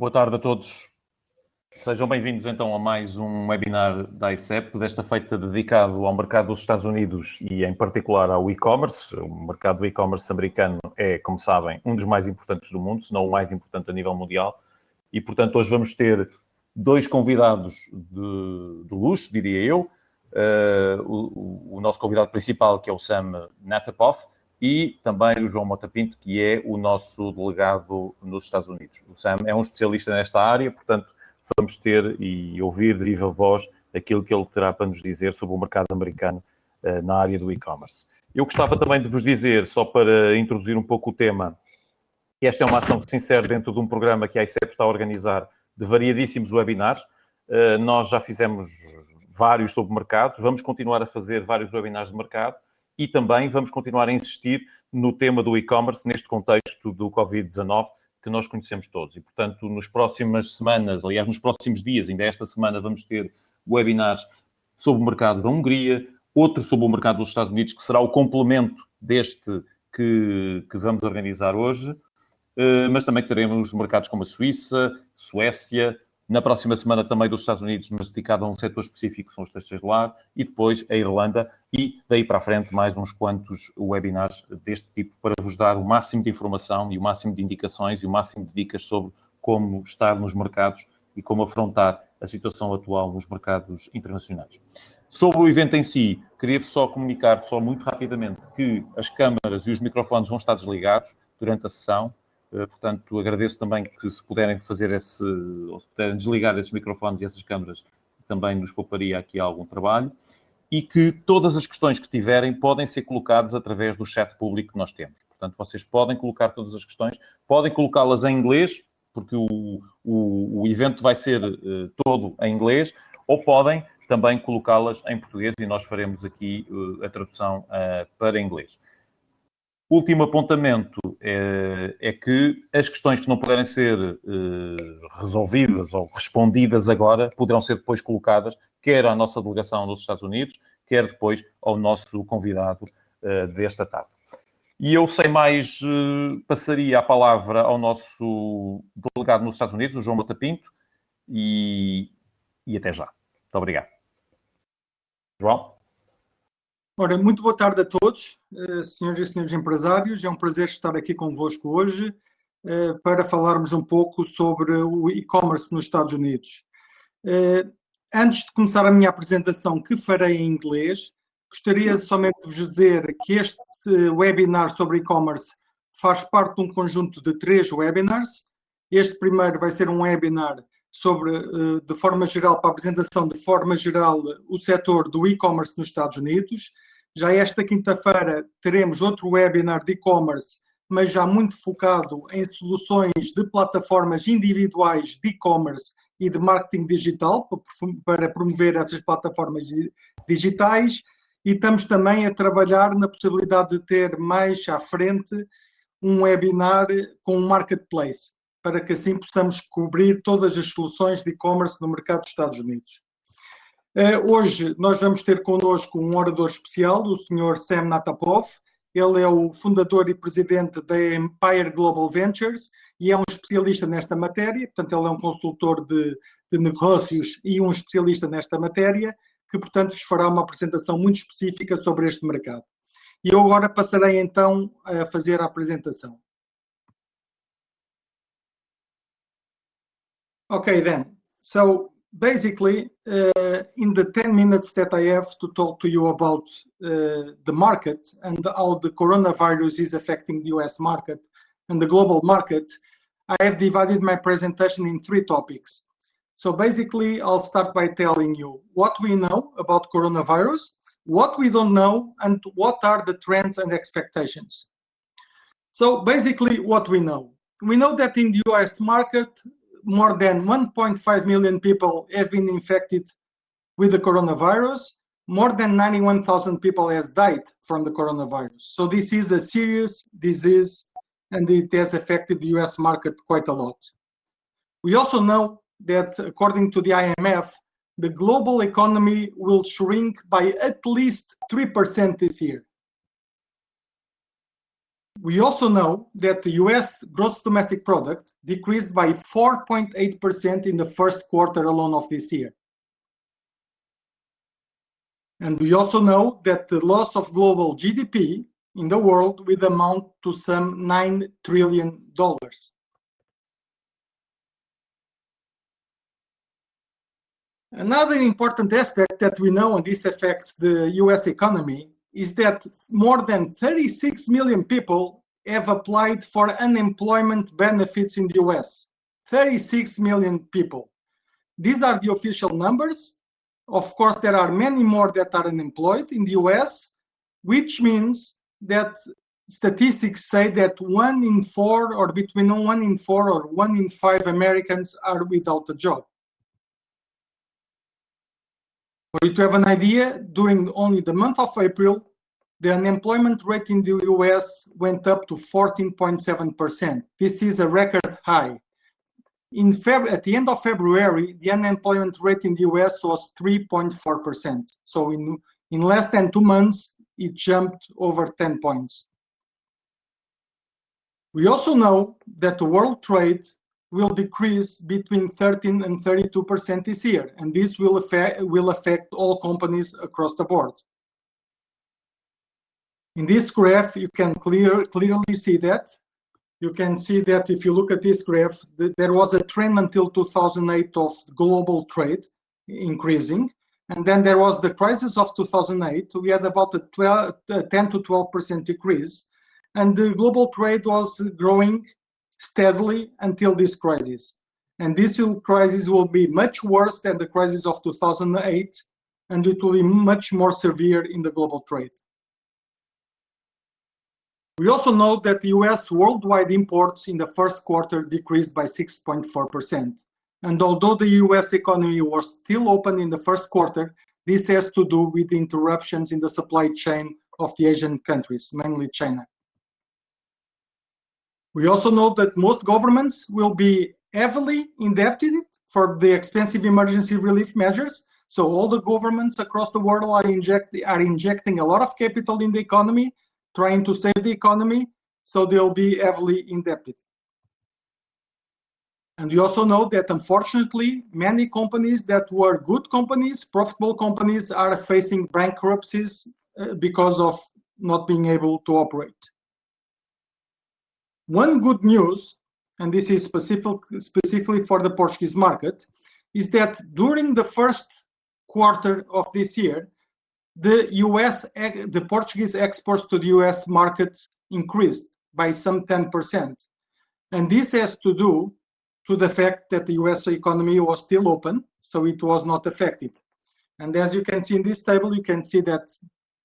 Boa tarde a todos. Sejam bem-vindos então a mais um webinar da AICEP, desta feita dedicado ao mercado dos Estados Unidos e em particular ao e-commerce. O mercado do e-commerce americano é, como sabem, um dos mais importantes do mundo, se não o mais importante a nível mundial. E, portanto, hoje vamos ter dois convidados de luxo, diria eu. O nosso convidado principal, que é o Sam Natapoff, e também o João Mota Pinto, que é o nosso delegado nos Estados Unidos. O Sam é um especialista nesta área, portanto, vamos ter e ouvir de viva voz aquilo que ele terá para nos dizer sobre o mercado americano na área do e-commerce. Eu gostava também de vos dizer, só para introduzir um pouco o tema, que esta é uma ação que se insere dentro de um programa que a AICEP está a organizar de variadíssimos webinars. Nós já fizemos vários sobre mercados, vamos continuar a fazer vários webinars de mercado e também vamos continuar a insistir no tema do e-commerce neste contexto do Covid-19 que nós conhecemos todos. E, portanto, nas próximas semanas, aliás, nos próximos dias, ainda esta semana, vamos ter webinars sobre o mercado da Hungria, outro sobre o mercado dos Estados Unidos, que será o complemento deste que vamos organizar hoje, mas também teremos mercados como a Suíça, Suécia, na próxima semana também dos Estados Unidos, mas dedicado a um setor específico, que são os textos de lar, e depois a Irlanda, e daí para a frente mais uns quantos webinars deste tipo, para vos dar o máximo de informação e o máximo de indicações e o máximo de dicas sobre como estar nos mercados e como afrontar a situação atual nos mercados internacionais. Sobre o evento em si, queria só comunicar, muito rapidamente, que as câmaras e os microfones vão estar desligados durante a sessão. Portanto, agradeço também que se puderem ou se puderem desligar esses microfones e essas câmaras, também nos pouparia aqui algum trabalho. E que todas as questões que tiverem podem ser colocadas através do chat público que nós temos. Portanto, vocês podem colocar todas as questões, podem colocá-las em inglês, porque o evento vai ser todo em inglês, ou podem também colocá-las em português e nós faremos aqui a tradução para inglês. Último apontamento é que as questões que não puderem ser resolvidas ou respondidas agora poderão ser depois colocadas quer à nossa delegação nos Estados Unidos, quer depois ao nosso convidado desta tarde. E eu, sem mais, passaria a palavra ao nosso delegado nos Estados Unidos, o João Mota Pinto, e até já. Muito obrigado. João? Ora, muito boa tarde a todos, senhoras e senhores empresários. É um prazer estar aqui convosco hoje para falarmos um pouco sobre o e-commerce nos Estados Unidos. Antes de começar a minha apresentação, que farei em inglês, gostaria somente de vos dizer que este webinar sobre e-commerce faz parte de um conjunto de 3 webinars. Este primeiro vai ser um webinar sobre, de forma geral, para a apresentação de forma geral, o setor do e-commerce nos Estados Unidos. Já esta quinta-feira teremos outro webinar de e-commerce, mas já muito focado em soluções de plataformas individuais de e-commerce e de marketing digital, para promover essas plataformas digitais. E estamos também a trabalhar na possibilidade de ter mais à frente um webinar com um marketplace, para que assim possamos cobrir todas as soluções de e-commerce no mercado dos Estados Unidos. Hoje nós vamos ter connosco um orador especial, o Sr. Sam Natapoff. Ele é o fundador e presidente da Empire Global Ventures e é um especialista nesta matéria. Portanto, ele é um consultor de negócios e um especialista nesta matéria, que, portanto, vos fará uma apresentação muito específica sobre este mercado. E eu agora passarei então a fazer a apresentação. Okay, then. So basically, in the 10 minutes that I have to talk to you about the market and how the coronavirus is affecting the US market and the global market, I have divided my presentation in 3 topics. So basically, I'll start by telling you what we know about coronavirus, what we don't know, and what are the trends and expectations. So basically, what we know. We know that in the US market, more than 1.5 million people have been infected with the coronavirus. More than 91,000 people has died from the coronavirus. So this is a serious disease and it has affected the US market quite a lot. We also know that according to the IMF, the global economy will shrink by at least 3% this year. We also know that the US gross domestic product decreased by 4.8% in the first quarter alone of this year. And we also know that the loss of global GDP in the world will amount to some $9 trillion. Another important aspect that we know, and this affects the US economy, is that more than 36 million people have applied for unemployment benefits in the US. 36 million people. These are the official numbers. Of course, there are many more that are unemployed in the US, which means that statistics say that 1 in 4 or between 1 in 4 or 1 in 5 Americans are without a job. For you to have an idea, during only the month of April, the unemployment rate in the US went up to 14.7%. This is a record high. At the end of February, the unemployment rate in the US was 3.4%. So in less than 2 months, it jumped over 10 points. We also know that the world trade will decrease between 13 and 32% this year, and this will affect all companies across the board. In this graph, you can clearly see that. You can see that if you look at this graph, there was a trend until 2008 of global trade increasing, and then there was the crisis of 2008. We had about a 10 to 12% decrease, and the global trade was growing steadily until this crisis. And this crisis will be much worse than the crisis of 2008, and it will be much more severe in the global trade. We also know that the US worldwide imports in the first quarter decreased by 6.4%. And although the US economy was still open in the first quarter, this has to do with interruptions in the supply chain of the Asian countries, mainly China. We also know that most governments will be heavily indebted for the expensive emergency relief measures. So all the governments across the world are injecting a lot of capital in the economy, trying to save the economy, so they'll be heavily indebted. And we also know that, unfortunately, many companies that were good companies, profitable companies, are facing bankruptcies because of not being able to operate. One good news, and this is specifically for the Portuguese market, is that during the first quarter of this year, the Portuguese exports to the US market increased by some 10%. And this has to do to the fact that the US economy was still open, so it was not affected. And as you can see in this table, you can see that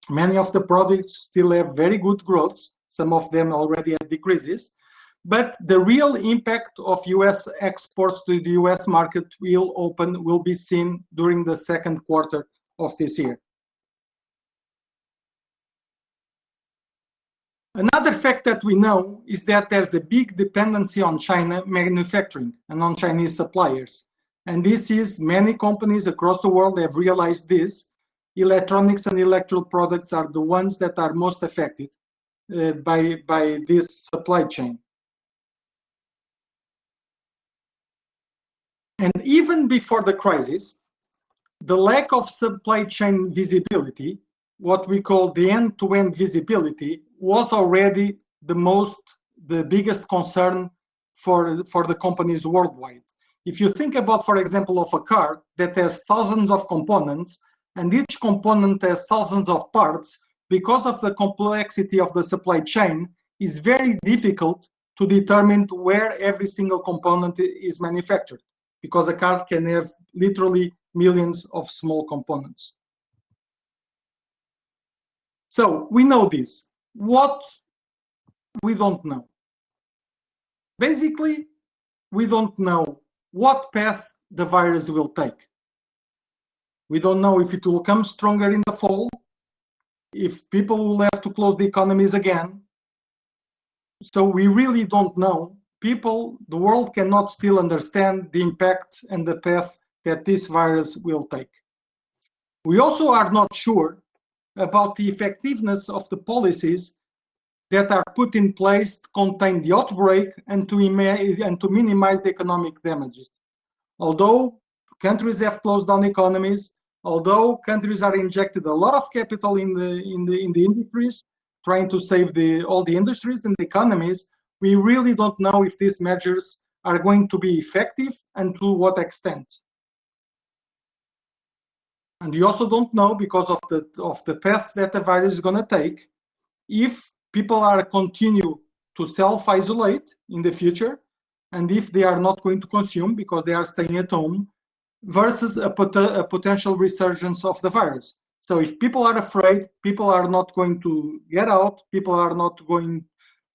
many of the products still have very good growth. Some of them already had decreases. But the real impact of US exports to the US market will be seen during the second quarter of this year. Another fact that we know is that there's a big dependency on China manufacturing and on Chinese suppliers. And this is, many companies across the world have realized this. Electronics and electrical products are the ones that are most affected by this supply chain. And even before the crisis, the lack of supply chain visibility, what we call the end-to-end visibility, was already the biggest concern for the companies worldwide. If you think about, for example, of a car that has thousands of components, and each component has thousands of parts, because of the complexity of the supply chain, it's very difficult to determine where every single component is manufactured, because a car can have literally millions of small components. So we know this. What we don't know? Basically, we don't know what path the virus will take. We don't know if it will come stronger in the fall, if people will have to close the economies again. So we really don't know. The world cannot still understand the impact and the path that this virus will take. We also are not sure about the effectiveness of the policies that are put in place to contain the outbreak and to minimize the economic damages. Although countries have closed down economies, although countries are injected a lot of capital in the industries, trying to save all the industries and the economies, we really don't know if these measures are going to be effective and to what extent. And you also don't know, because of the path that the virus is going to take, if people are continue to self-isolate in the future, and if they are not going to consume because they are staying at home, versus a potential resurgence of the virus. So if people are afraid, people are not going to get out, people are not going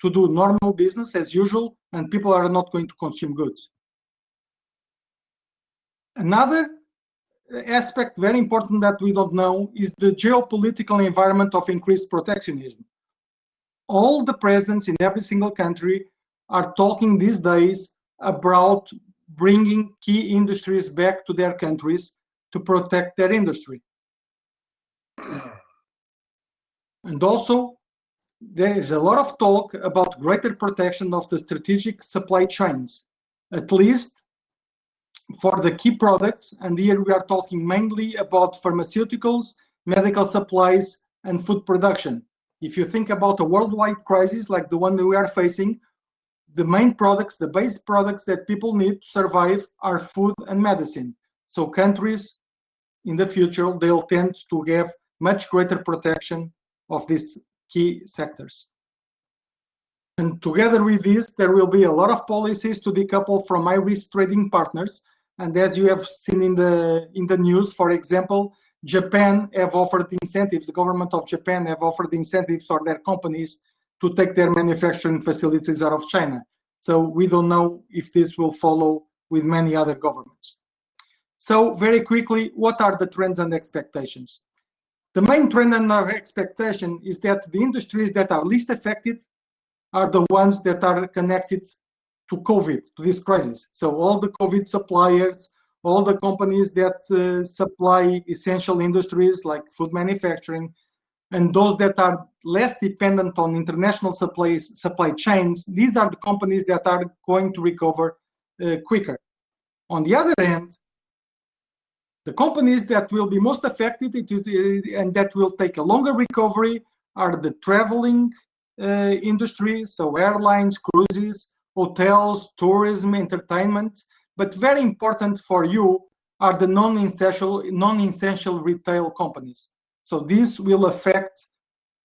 to do normal business as usual, and people are not going to consume goods. Another aspect very important that we don't know is the geopolitical environment of increased protectionism. All the presidents in every single country are talking these days about bringing key industries back to their countries to protect their industry. And also, there is a lot of talk about greater protection of the strategic supply chains, at least for the key products, and here we are talking mainly about pharmaceuticals, medical supplies, and food production. If you think about a worldwide crisis like the one that we are facing, the main products, the base products that people need to survive are food and medicine. So countries in the future, they'll tend to have much greater protection of these key sectors. And together with this, there will be a lot of policies to decouple from high-risk trading partners. And as you have seen in the news, for example, Japan have offered incentives, the government of Japan have offered incentives for their companies to take their manufacturing facilities out of China. So we don't know if this will follow with many other governments. So very quickly, what are the trends and expectations? The main trend and our expectation is that the industries that are least affected are the ones that are connected to COVID, to this crisis. So all the COVID suppliers, all the companies that supply essential industries like food manufacturing, and those that are less dependent on international supply chains, these are the companies that are going to recover quicker. On the other hand, the companies that will be most affected and that will take a longer recovery are the traveling industry, so airlines, cruises, hotels, tourism, entertainment. But very important for you are the non-essential retail companies. So this will affect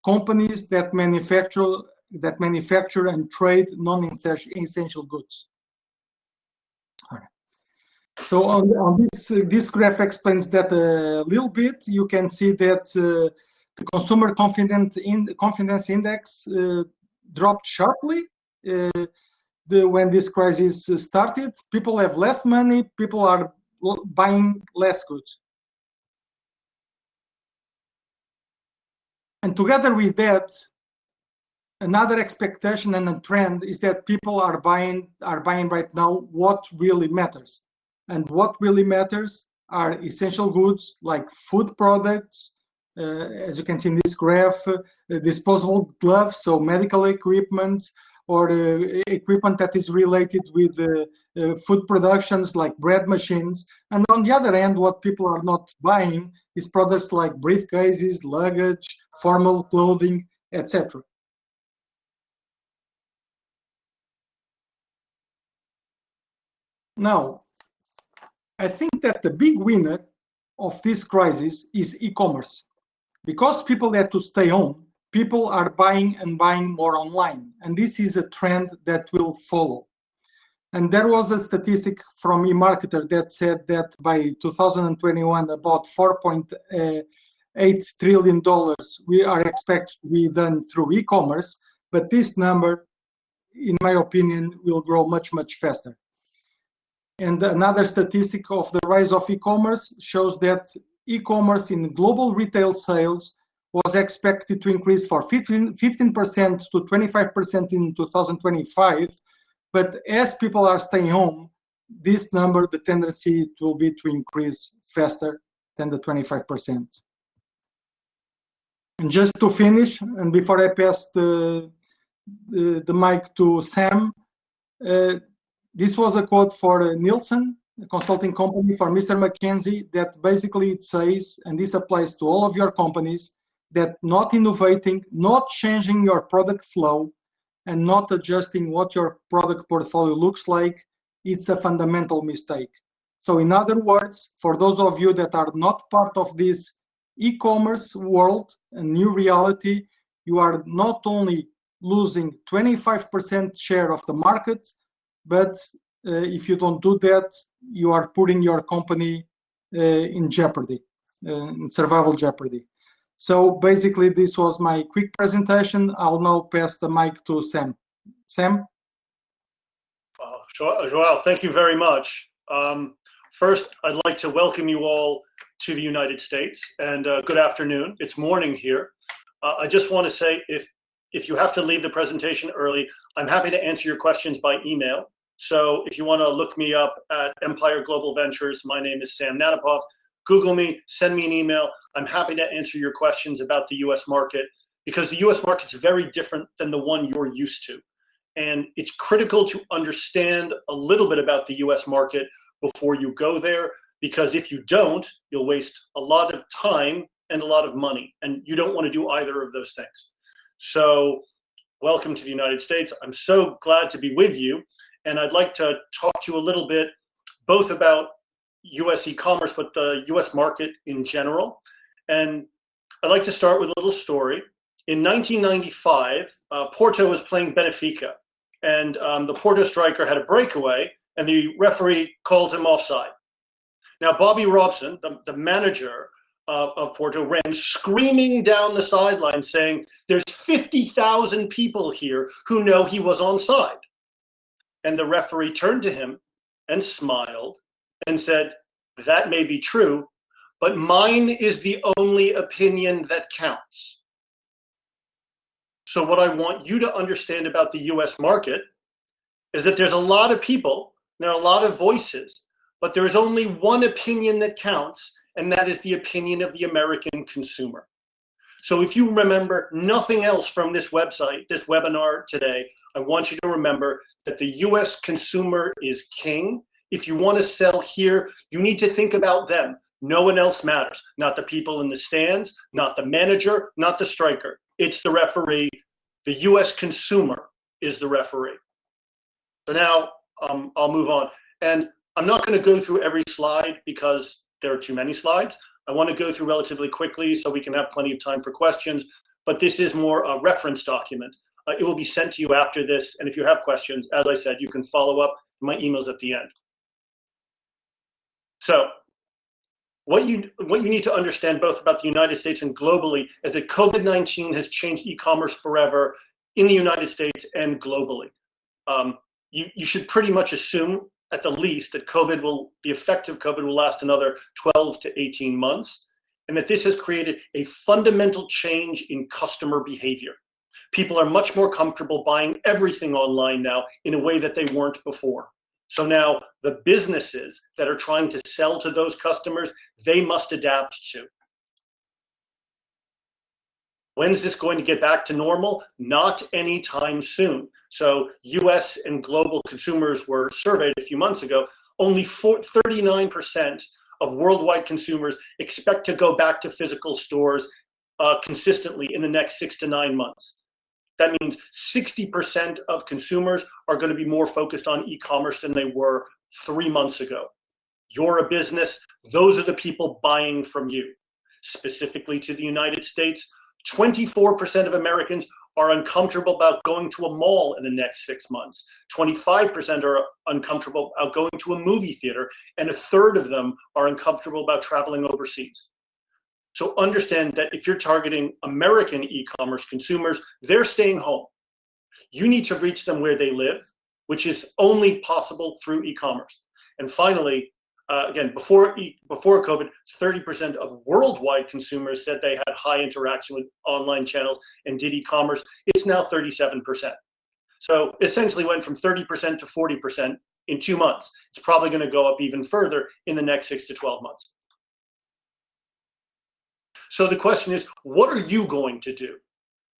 companies that manufacture and trade non-essential goods. All right. So on this graph explains that a little bit. You can see that the consumer confidence index dropped sharply when this crisis started. People have less money. People are buying less goods. And together with that, another expectation and a trend is that people are buying right now what really matters. And what really matters are essential goods like food products, as you can see in this graph, disposable gloves, so medical equipment, or equipment that is related with food productions like bread machines. And on the other hand, what people are not buying is products like briefcases, luggage, formal clothing, etc. Now, I think that the big winner of this crisis is e-commerce. Because people had to stay home, people are buying more online. And this is a trend that will follow. And there was a statistic from eMarketer that said that by 2021, about $4.8 trillion we are expected to be done through e-commerce. But this number, in my opinion, will grow much, much faster. And another statistic of the rise of e-commerce shows that e-commerce in global retail sales was expected to increase from 15% to 25% in 2025. But as people are staying home, this number, the tendency will be to increase faster than the 25%. And just to finish, and before I pass the the mic to Sam. This was a quote for Nielsen, a consulting company, for Mr. McKenzie, that basically it says, and this applies to all of your companies, that not innovating, not changing your product flow, and not adjusting what your product portfolio looks like, it's a fundamental mistake. So in other words, for those of you that are not part of this e-commerce world, a new reality, you are not only losing 25% share of the market, but if you don't do that, you are putting your company in jeopardy, in survival jeopardy. So basically, this was my quick presentation. I'll now pass the mic to Sam. Sam? João, thank you very much. First, I'd like to welcome you all to the United States, and good afternoon. It's morning here. I just want to say, if you have to leave the presentation early, I'm happy to answer your questions by email. So if you want to look me up at Empire Global Ventures, my name is Sam Natapoff. Google me, send me an email. I'm happy to answer your questions about the US market, because the US market's very different than the one you're used to. And it's critical to understand a little bit about the US market before you go there, because if you don't, you'll waste a lot of time and a lot of money, and you don't want to do either of those things. So welcome to the United States. I'm so glad to be with you, and I'd like to talk to you a little bit both about US e-commerce, but the US market in general. And I'd like to start with a little story. In 1995, Porto was playing Benfica, and the Porto striker had a breakaway, and the referee called him offside. Now, Bobby Robson, the manager of Porto, ran screaming down the sideline saying, there's 50,000 people here who know he was onside. And the referee turned to him and smiled and said, that may be true, but mine is the only opinion that counts. So what I want you to understand about the US market is that there's a lot of people, there are a lot of voices, but there is only one opinion that counts, and that is the opinion of the American consumer. So if you remember nothing else from this website, this webinar today, I want you to remember that the US consumer is king. If you want to sell here, you need to think about them. No one else matters. Not the people in the stands, not the manager, not the striker. It's the referee. The US consumer is the referee. So now I'll move on. And I'm not going to go through every slide because there are too many slides. I want to go through relatively quickly so we can have plenty of time for questions, but this is more a reference document. It will be sent to you after this, and if you have questions, as I said, you can follow up. My email's at the end. So what you need to understand both about the United States and globally is that COVID-19 has changed e-commerce forever in the United States and globally. You should pretty much assume at the least that the effect of COVID will last another 12 to 18 months, and that this has created a fundamental change in customer behavior. People are much more comfortable buying everything online now in a way that they weren't before. So now the businesses that are trying to sell to those customers, they must adapt to. When is this going to get back to normal? Not anytime soon. So US and global consumers were surveyed a few months ago. Only 39% of worldwide consumers expect to go back to physical stores consistently in the next 6 to 9 months. That means 60% of consumers are going to be more focused on e-commerce than they were 3 months ago. You're a business. Those are the people buying from you. Specifically to the United States, 24% of Americans are uncomfortable about going to a mall in the next 6 months. 25% are uncomfortable about going to a movie theater, and a third of them are uncomfortable about traveling overseas. So understand that if you're targeting American e-commerce consumers, they're staying home. You need to reach them where they live, which is only possible through e-commerce. And finally, again, before COVID, 30% of worldwide consumers said they had high interaction with online channels and did e-commerce. It's now 37%. So essentially went from 30% to 40% in 2 months. It's probably going to go up even further in the next 6 to 12 months. So the question is, what are you going to do?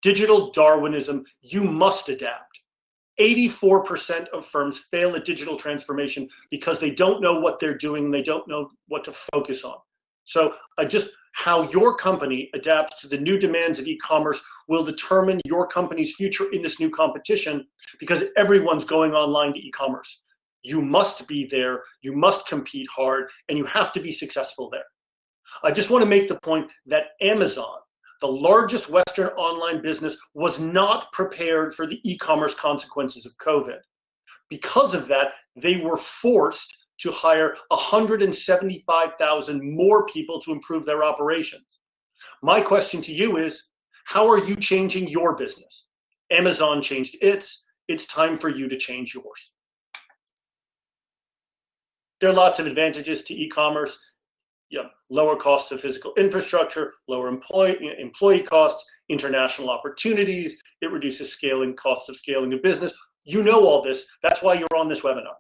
Digital Darwinism, you must adapt. 84% of firms fail at digital transformation because they don't know what they're doing. They don't know what to focus on. So how your company adapts to the new demands of e-commerce will determine your company's future in this new competition, because everyone's going online to e-commerce. You must be there, you must compete hard, and you have to be successful there. I just want to make the point that Amazon, the largest Western online business, was not prepared for the e-commerce consequences of COVID. Because of that, they were forced to hire 175,000 more people to improve their operations. My question to you is, how are you changing your business? Amazon changed its. It's time for you to change yours. There are lots of advantages to e-commerce. Lower costs of physical infrastructure, lower employee costs, international opportunities. It reduces costs of scaling a business. You know all this. That's why you're on this webinar.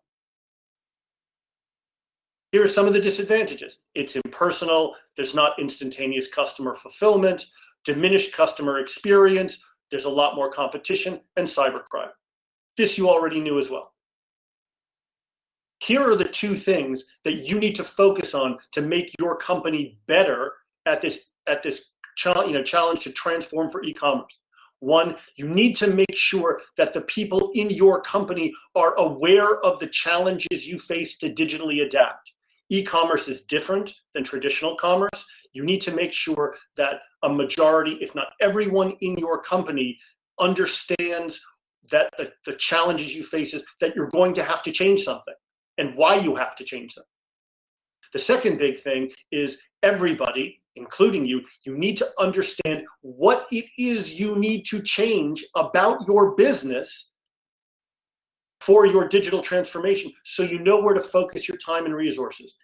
Here are some of the disadvantages. It's impersonal. There's not instantaneous customer fulfillment, diminished customer experience. There's a lot more competition and cybercrime. This you already knew as well. Here are the two things that you need to focus on to make your company better at this challenge to transform for e-commerce. One, you need to make sure that the people in your company are aware of the challenges you face to digitally adapt. E-commerce is different than traditional commerce. You need to make sure that a majority, if not everyone in your company, understands that the challenges you face is that you're going to have to change something and why you have to change them. The second big thing is everybody, including you need to understand what it is you need to change about your business for your digital transformation, so you know where to focus your time and resources.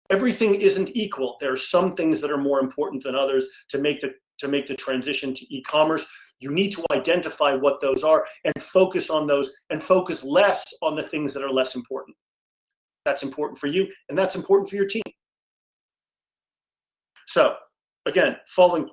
Everything isn't equal. There are some things that are more important than others to make the transition to e-commerce. You need to identify what those are and focus on those, and focus less on the things that are less important. That's important for you, and that's important for your team. So, again, following,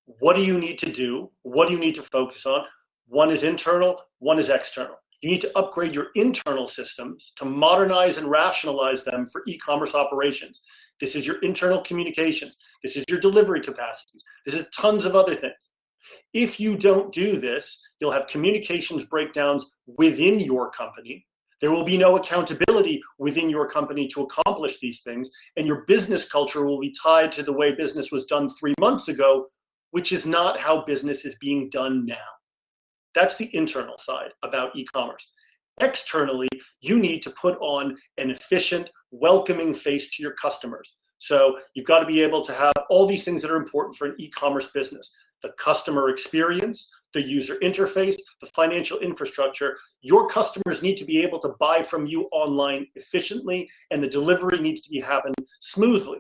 what do you need to do? What do you need to focus on? One is internal, one is external. You need to upgrade your internal systems to modernize and rationalize them for e-commerce operations. This is your internal communications. This is your delivery capacities. This is tons of other things. If you don't do this, you'll have communications breakdowns within your company. There will be no accountability within your company to accomplish these things, and your business culture will be tied to the way business was done 3 months ago, which is not how business is being done now. That's the internal side about e-commerce. Externally, you need to put on an efficient, welcoming face to your customers. So you've got to be able to have all these things that are important for an e-commerce business: the customer experience, the user interface, the financial infrastructure. Your customers need to be able to buy from you online efficiently, and the delivery needs to be happen smoothly.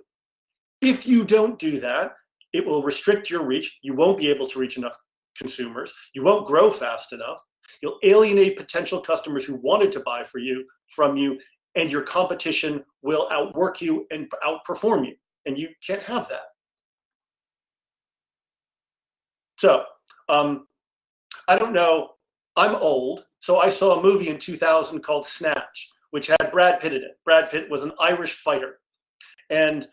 If you don't do that, it will restrict your reach. You won't be able to reach enough consumers. You won't grow fast enough. You'll alienate potential customers who wanted to buy from you, and your competition will outwork you and outperform you. And you can't have that. So, I don't know, I'm old, so I saw a movie in 2000 called Snatch, which had Brad Pitt in it. Brad Pitt was an Irish fighter. And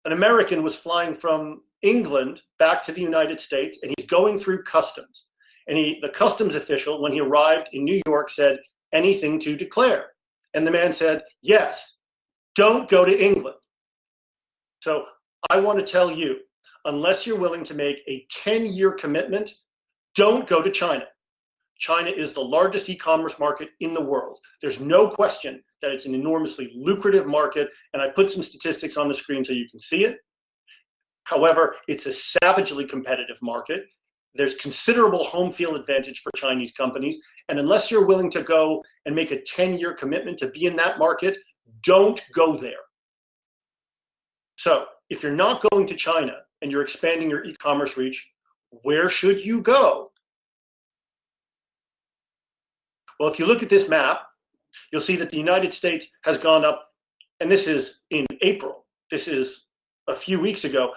an American was flying from England back to the United States, and he's going through customs. And the customs official, when he arrived in New York, said, "Anything to declare?" And the man said, "Yes, don't go to England." So I want to tell you, unless you're willing to make a 10-year commitment, don't go to China. China is the largest e-commerce market in the world. There's no question that it's an enormously lucrative market, and I put some statistics on the screen so you can see it. However, it's a savagely competitive market. There's considerable home field advantage for Chinese companies, and unless you're willing to go and make a 10-year commitment to be in that market, don't go there. So if you're not going to China and you're expanding your e-commerce reach, where should you go? Well, if you look at this map, you'll see that the United States has gone up, and this is in April. This is a few weeks ago.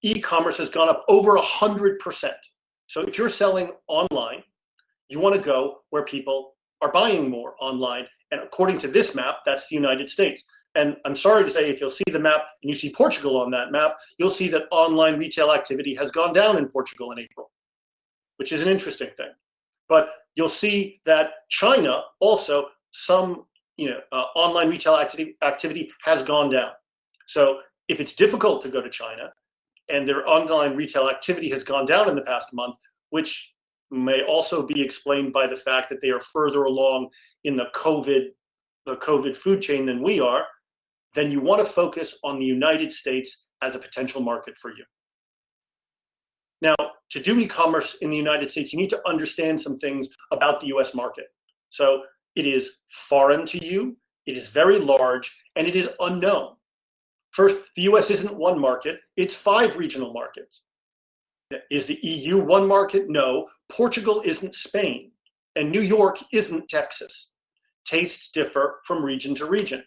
E-commerce has gone up over 100%. So if you're selling online, you want to go where people are buying more online. And according to this map, that's the United States. And I'm sorry to say, if you'll see the map and you see Portugal on that map, you'll see that online retail activity has gone down in Portugal in April, which is an interesting thing. But you'll see that China also, some online retail activity has gone down. So if it's difficult to go to China and their online retail activity has gone down in the past month, which may also be explained by the fact that they are further along in the COVID food chain than we are, then you want to focus on the United States as a potential market for you. Now, to do e-commerce in the United States, you need to understand some things about the US market. So it is foreign to you, it is very large, and it is unknown. First, the US isn't one market, it's 5 regional markets. Is the EU one market? No. Portugal isn't Spain, and New York isn't Texas. Tastes differ from region to region.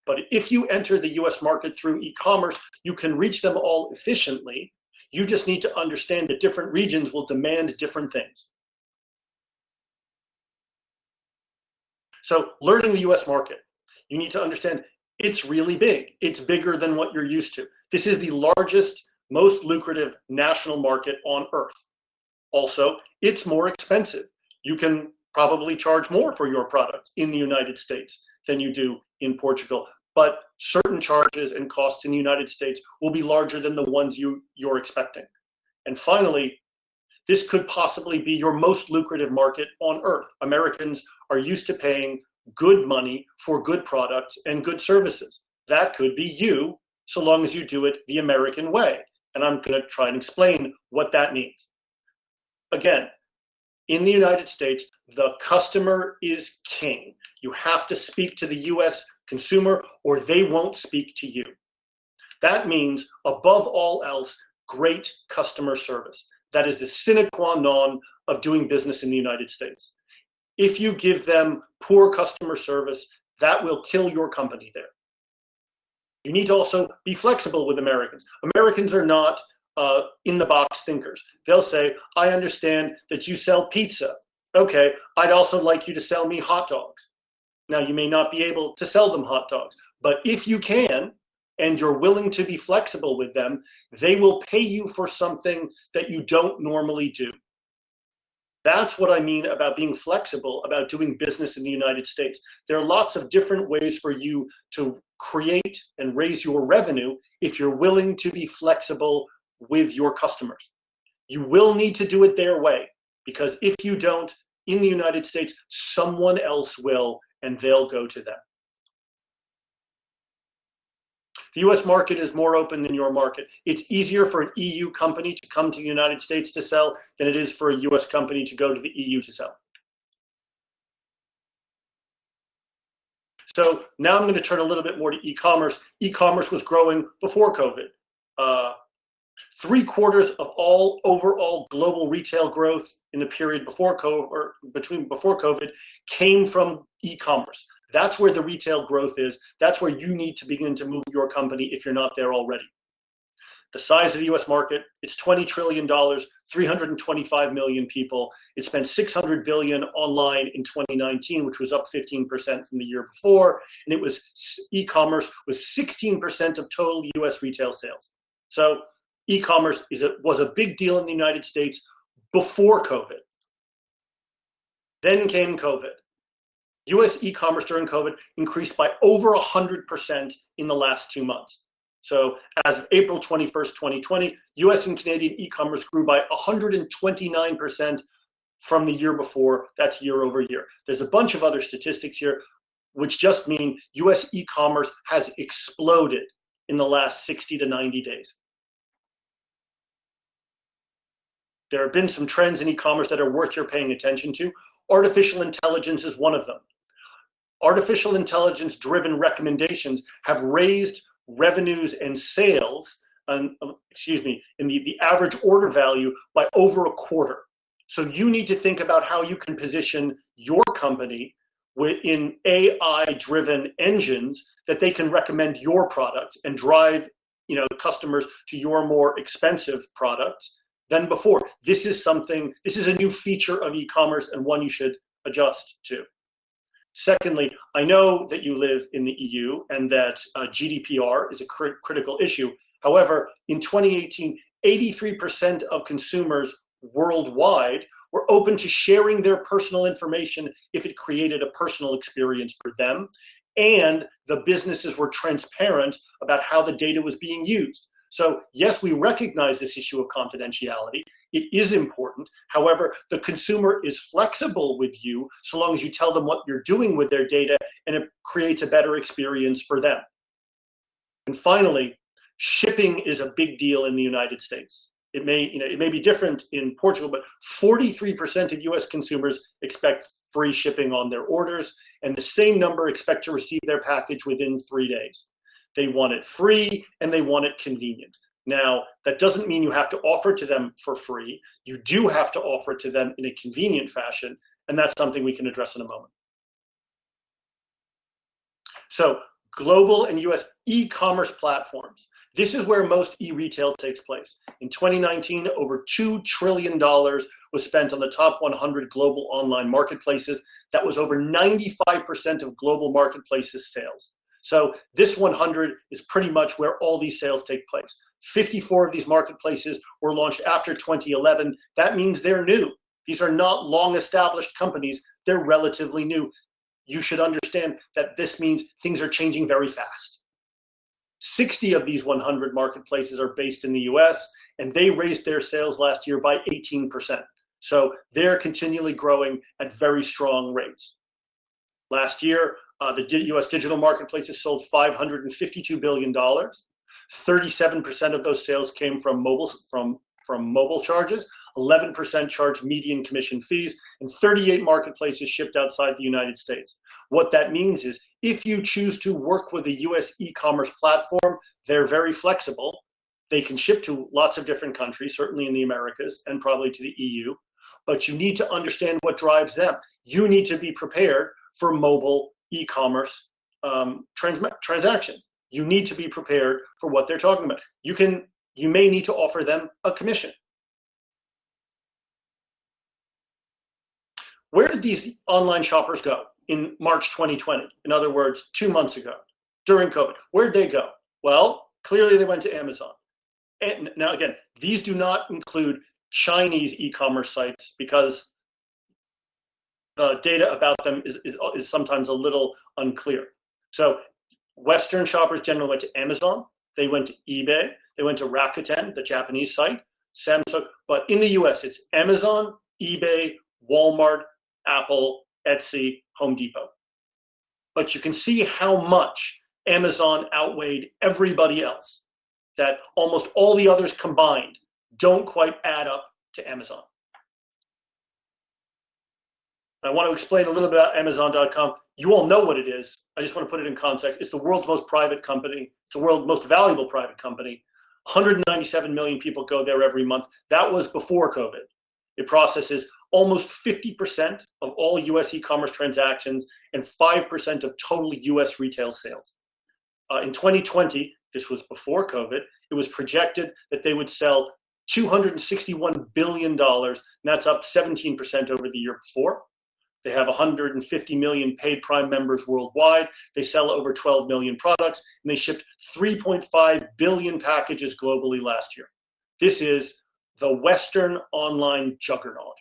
But if you enter the US market through e-commerce, you can reach them all efficiently. You just need to understand that different regions will demand different things. So learning the US market, you need to understand it's really big. It's bigger than what you're used to. This is the largest, most lucrative national market on earth. Also, it's more expensive. You can probably charge more for your product in the United States than you do in Portugal. But certain charges and costs in the United States will be larger than the ones you're expecting. And finally, this could possibly be your most lucrative market on earth. Americans are used to paying good money for good products and good services. That could be you, so long as you do it the American way. And I'm going to try and explain what that means. Again, in the United States, the customer is king. You have to speak to the US consumer or they won't speak to you. That means, above all else, great customer service. That is the sine qua non of doing business in the United States. If you give them poor customer service, that will kill your company there. You need to also be flexible with Americans. Americans are not in-the-box thinkers. They'll say, I understand that you sell pizza. Okay, I'd also like you to sell me hot dogs. Now, you may not be able to sell them hot dogs, but if you can, and you're willing to be flexible with them, they will pay you for something that you don't normally do. That's what I mean about being flexible, about doing business in the United States. There are lots of different ways for you to create and raise your revenue if you're willing to be flexible with your customers. You will need to do it their way, because if you don't, in the United States, someone else will, and they'll go to them. The US market is more open than your market. It's easier for an EU company to come to the United States to sell than it is for a US company to go to the EU to sell. So now I'm going to turn a little bit more to e-commerce. E-commerce was growing before COVID. 3/4 of all overall global retail growth in the period before COVID, or before COVID, came from e-commerce. That's where the retail growth is. That's where you need to begin to move your company if you're not there already. The size of the US market, it's $20 trillion, 325 million people. It spent $600 billion online in 2019, which was up 15% from the year before. And e-commerce was 16% of total US retail sales. So e-commerce was a big deal in the United States before COVID. Then came COVID. US e-commerce during COVID increased by over 100% in the last 2 months. So as of April 21st, 2020, US and Canadian e-commerce grew by 129% from the year before. That's year over year. There's a bunch of other statistics here, which just mean US e-commerce has exploded in the last 60 to 90 days. There have been some trends in e-commerce that are worth your paying attention to. Artificial intelligence is one of them. Artificial intelligence-driven recommendations have raised revenues and sales, in the average order value by over 1/4. So you need to think about how you can position your company in AI-driven engines that they can recommend your product and drive, customers to your more expensive products. than before. This is a new feature of e-commerce and one you should adjust to. Secondly, I know that you live in the EU and that GDPR is a critical issue. However, in 2018, 83% of consumers worldwide were open to sharing their personal information if it created a personal experience for them, and the businesses were transparent about how the data was being used. So yes, we recognize this issue of confidentiality. It is important. However, the consumer is flexible with you so long as you tell them what you're doing with their data, and it creates a better experience for them. And finally, shipping is a big deal in the United States. It may be different in Portugal, but 43% of US consumers expect free shipping on their orders, and the same number expect to receive their package within 3 days. They want it free and they want it convenient. Now, that doesn't mean you have to offer it to them for free. You do have to offer it to them in a convenient fashion, and that's something we can address in a moment. So, global and US e-commerce platforms. This is where most e-retail takes place. In 2019, over $2 trillion was spent on the top 100 global online marketplaces. That was over 95% of global marketplaces sales. So this 100 is pretty much where all these sales take place. 54 of these marketplaces were launched after 2011. That means they're new. These are not long-established companies. They're relatively new. You should understand that this means things are changing very fast. 60 of these 100 marketplaces are based in the US, and they raised their sales last year by 18%. So they're continually growing at very strong rates. Last year, the US digital marketplaces sold $552 billion. 37% of those sales came from mobile charges, 11% charged median commission fees, and 38 marketplaces shipped outside the United States. What that means is if you choose to work with a US e-commerce platform, they're very flexible. They can ship to lots of different countries, certainly in the Americas and probably to the EU, but you need to understand what drives them. You need to be prepared for mobile e-commerce transactions. You need to be prepared for what they're talking about. You may need to offer them a commission. Where did these online shoppers go in March 2020? In other words, 2 months ago, during COVID. Where did they go? Well, clearly they went to Amazon. And now again, these do not include Chinese e-commerce sites because the data about them is sometimes a little unclear. So Western shoppers generally went to Amazon, they went to eBay, they went to Rakuten, the Japanese site, Samsung, but in the US it's Amazon, eBay, Walmart, Apple, Etsy, Home Depot. But you can see how much Amazon outweighed everybody else, that almost all the others combined don't quite add up to Amazon. I want to explain a little bit about Amazon.com. You all know what it is. I just want to put it in context. It's the world's most private company. It's the world's most valuable private company. 197 million people go there every month. That was before COVID. It processes almost 50% of all US e-commerce transactions and 5% of total US retail sales. In 2020, this was before COVID, it was projected that they would sell $261 billion, and that's up 17% over the year before. They have 150 million paid Prime members worldwide. They sell over 12 million products, and they shipped 3.5 billion packages globally last year. This is the Western online juggernaut.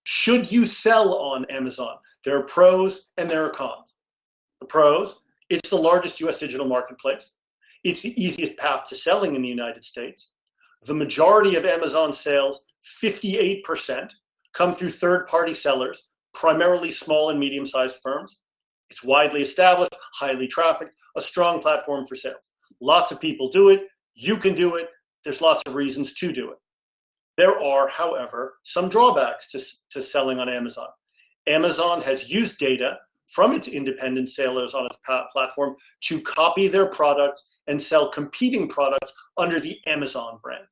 Should you sell on Amazon? There are pros and there are cons. The pros, it's the largest US digital marketplace. It's the easiest path to selling in the United States. The majority of Amazon sales, 58%, come through third-party sellers, primarily small and medium-sized firms. It's widely established, highly trafficked, a strong platform for sales. Lots of people do it. You can do it. There's lots of reasons to do it. There are, however, some drawbacks to selling on Amazon. Amazon has used data from its independent sellers on its platform to copy their products and sell competing products under the Amazon brand.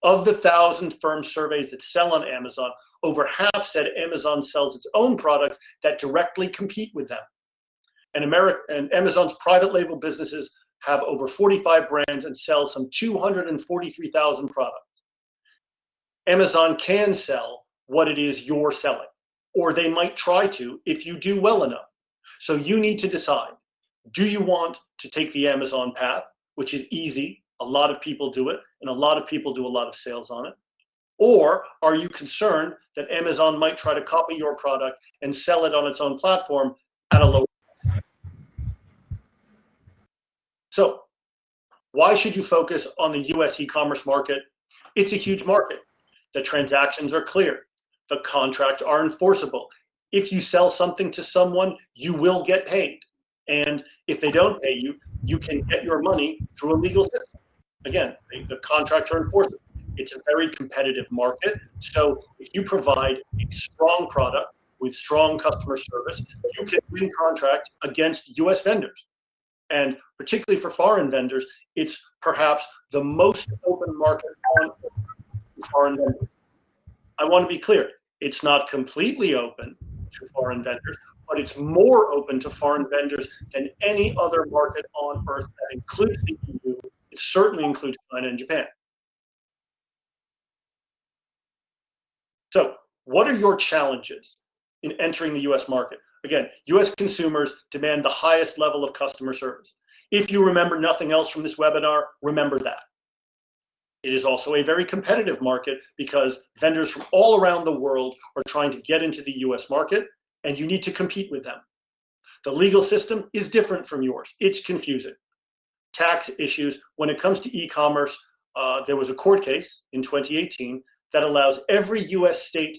Of the 1,000 firm surveys that sell on Amazon, over half said Amazon sells its own products that directly compete with them. And Amazon's private label businesses have over 45 brands and sell some 243,000 products. Amazon can sell what it is you're selling, or they might try to if you do well enough. So you need to decide, do you want to take the Amazon path, which is easy, a lot of people do it, and a lot of people do a lot of sales on it, or are you concerned that Amazon might try to copy your product and sell it on its own platform at a lower price? So why should you focus on the US e-commerce market? It's a huge market. The transactions are clear. The contracts are enforceable. If you sell something to someone, you will get paid. And if they don't pay you, you can get your money through a legal system. Again, the contracts are enforceable. It's a very competitive market. So if you provide a strong product with strong customer service, you can win contracts against US vendors. And particularly for foreign vendors, it's perhaps the most open market on foreign vendors. I want to be clear, it's not completely open to foreign vendors, but it's more open to foreign vendors than any other market on earth that includes the EU. It certainly includes China and Japan. So what are your challenges in entering the US market? Again, US consumers demand the highest level of customer service. If you remember nothing else from this webinar, remember that. It is also a very competitive market because vendors from all around the world are trying to get into the US market, and you need to compete with them. The legal system is different from yours. It's confusing. Tax issues, when it comes to e-commerce, there was a court case in 2018 that allows every US state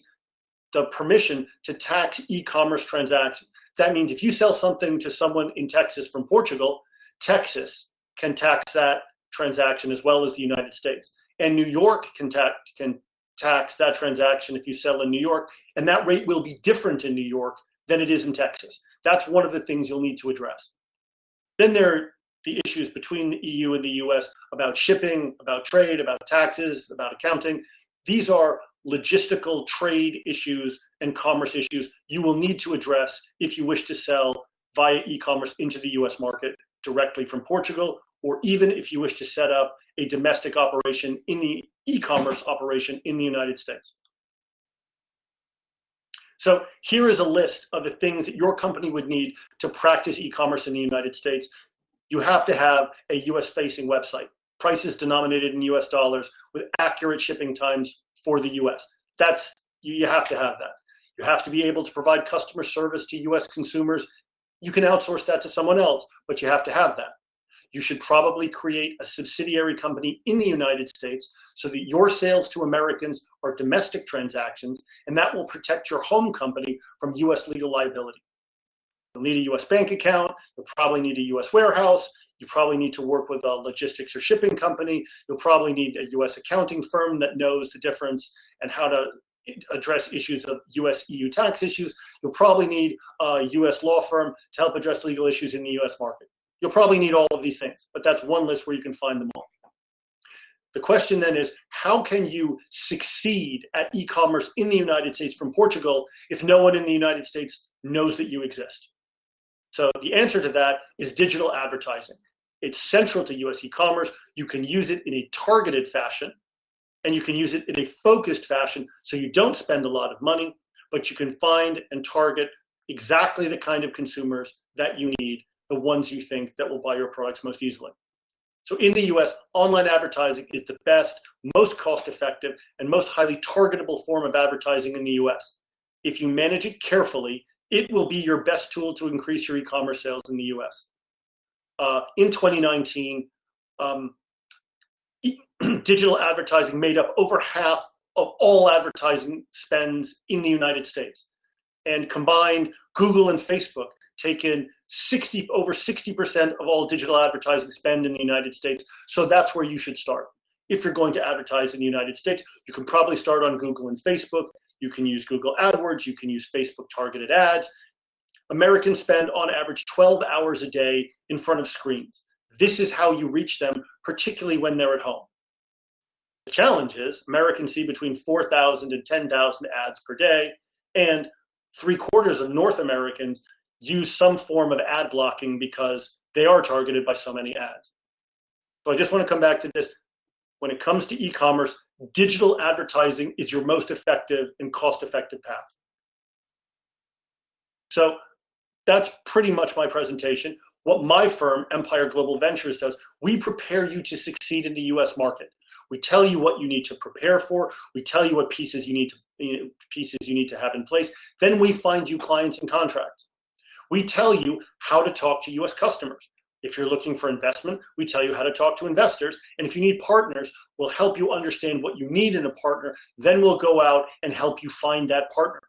the permission to tax e-commerce transactions. That means if you sell something to someone in Texas from Portugal, Texas can tax that transaction as well as the United States. And New York can tax that transaction if you sell in New York, and that rate will be different in New York than it is in Texas. That's one of the things you'll need to address. Then there are the issues between the EU and the US about shipping, about trade, about taxes, about accounting. These are logistical trade issues and commerce issues you will need to address if you wish to sell via e-commerce into the US market directly from Portugal, or even if you wish to set up a domestic operation in the e-commerce operation in the United States. So here is a list of the things that your company would need to practice e-commerce in the United States. You have to have a US-facing website, prices denominated in US dollars with accurate shipping times for the US. You have to have that. You have to be able to provide customer service to US consumers. You can outsource that to someone else, but you have to have that. You should probably create a subsidiary company in the United States so that your sales to Americans are domestic transactions, and that will protect your home company from US legal liability. You'll need a US bank account. You'll probably need a US warehouse. You probably need to work with a logistics or shipping company. You'll probably need a US accounting firm that knows the difference and how to address issues of US EU tax issues. You'll probably need a US law firm to help address legal issues in the US market. You'll probably need all of these things, but that's one list where you can find them all. The question then is, how can you succeed at e-commerce in the United States from Portugal if no one in the United States knows that you exist? So the answer to that is digital advertising. It's central to US e-commerce. You can use it in a targeted fashion, and you can use it in a focused fashion so you don't spend a lot of money, but you can find and target exactly the kind of consumers that you need, the ones you think that will buy your products most easily. So in the US, online advertising is the best, most cost-effective, and most highly targetable form of advertising in the US. If you manage it carefully, it will be your best tool to increase your e-commerce sales in the US. In 2019, digital advertising made up over half of all advertising spends in the United States. And combined, Google and Facebook take in over 60% of all digital advertising spend in the United States. So that's where you should start. If you're going to advertise in the United States, you can probably start on Google and Facebook. You can use Google AdWords. You can use Facebook targeted ads. Americans spend on average 12 hours a day in front of screens. This is how you reach them, particularly when they're at home. The challenge is Americans see between 4,000 and 10,000 ads per day, and 3/4 of North Americans use some form of ad blocking because they are targeted by so many ads. So I just want to come back to this. When it comes to e-commerce, digital advertising is your most effective and cost-effective path. So that's pretty much my presentation. What my firm, Empire Global Ventures, does, we prepare you to succeed in the US market. We tell you what you need to prepare for. We tell you what pieces you need to have in place. Then we find you clients and contracts. We tell you how to talk to US customers. If you're looking for investment, we tell you how to talk to investors. And if you need partners, we'll help you understand what you need in a partner. Then we'll go out and help you find that partner.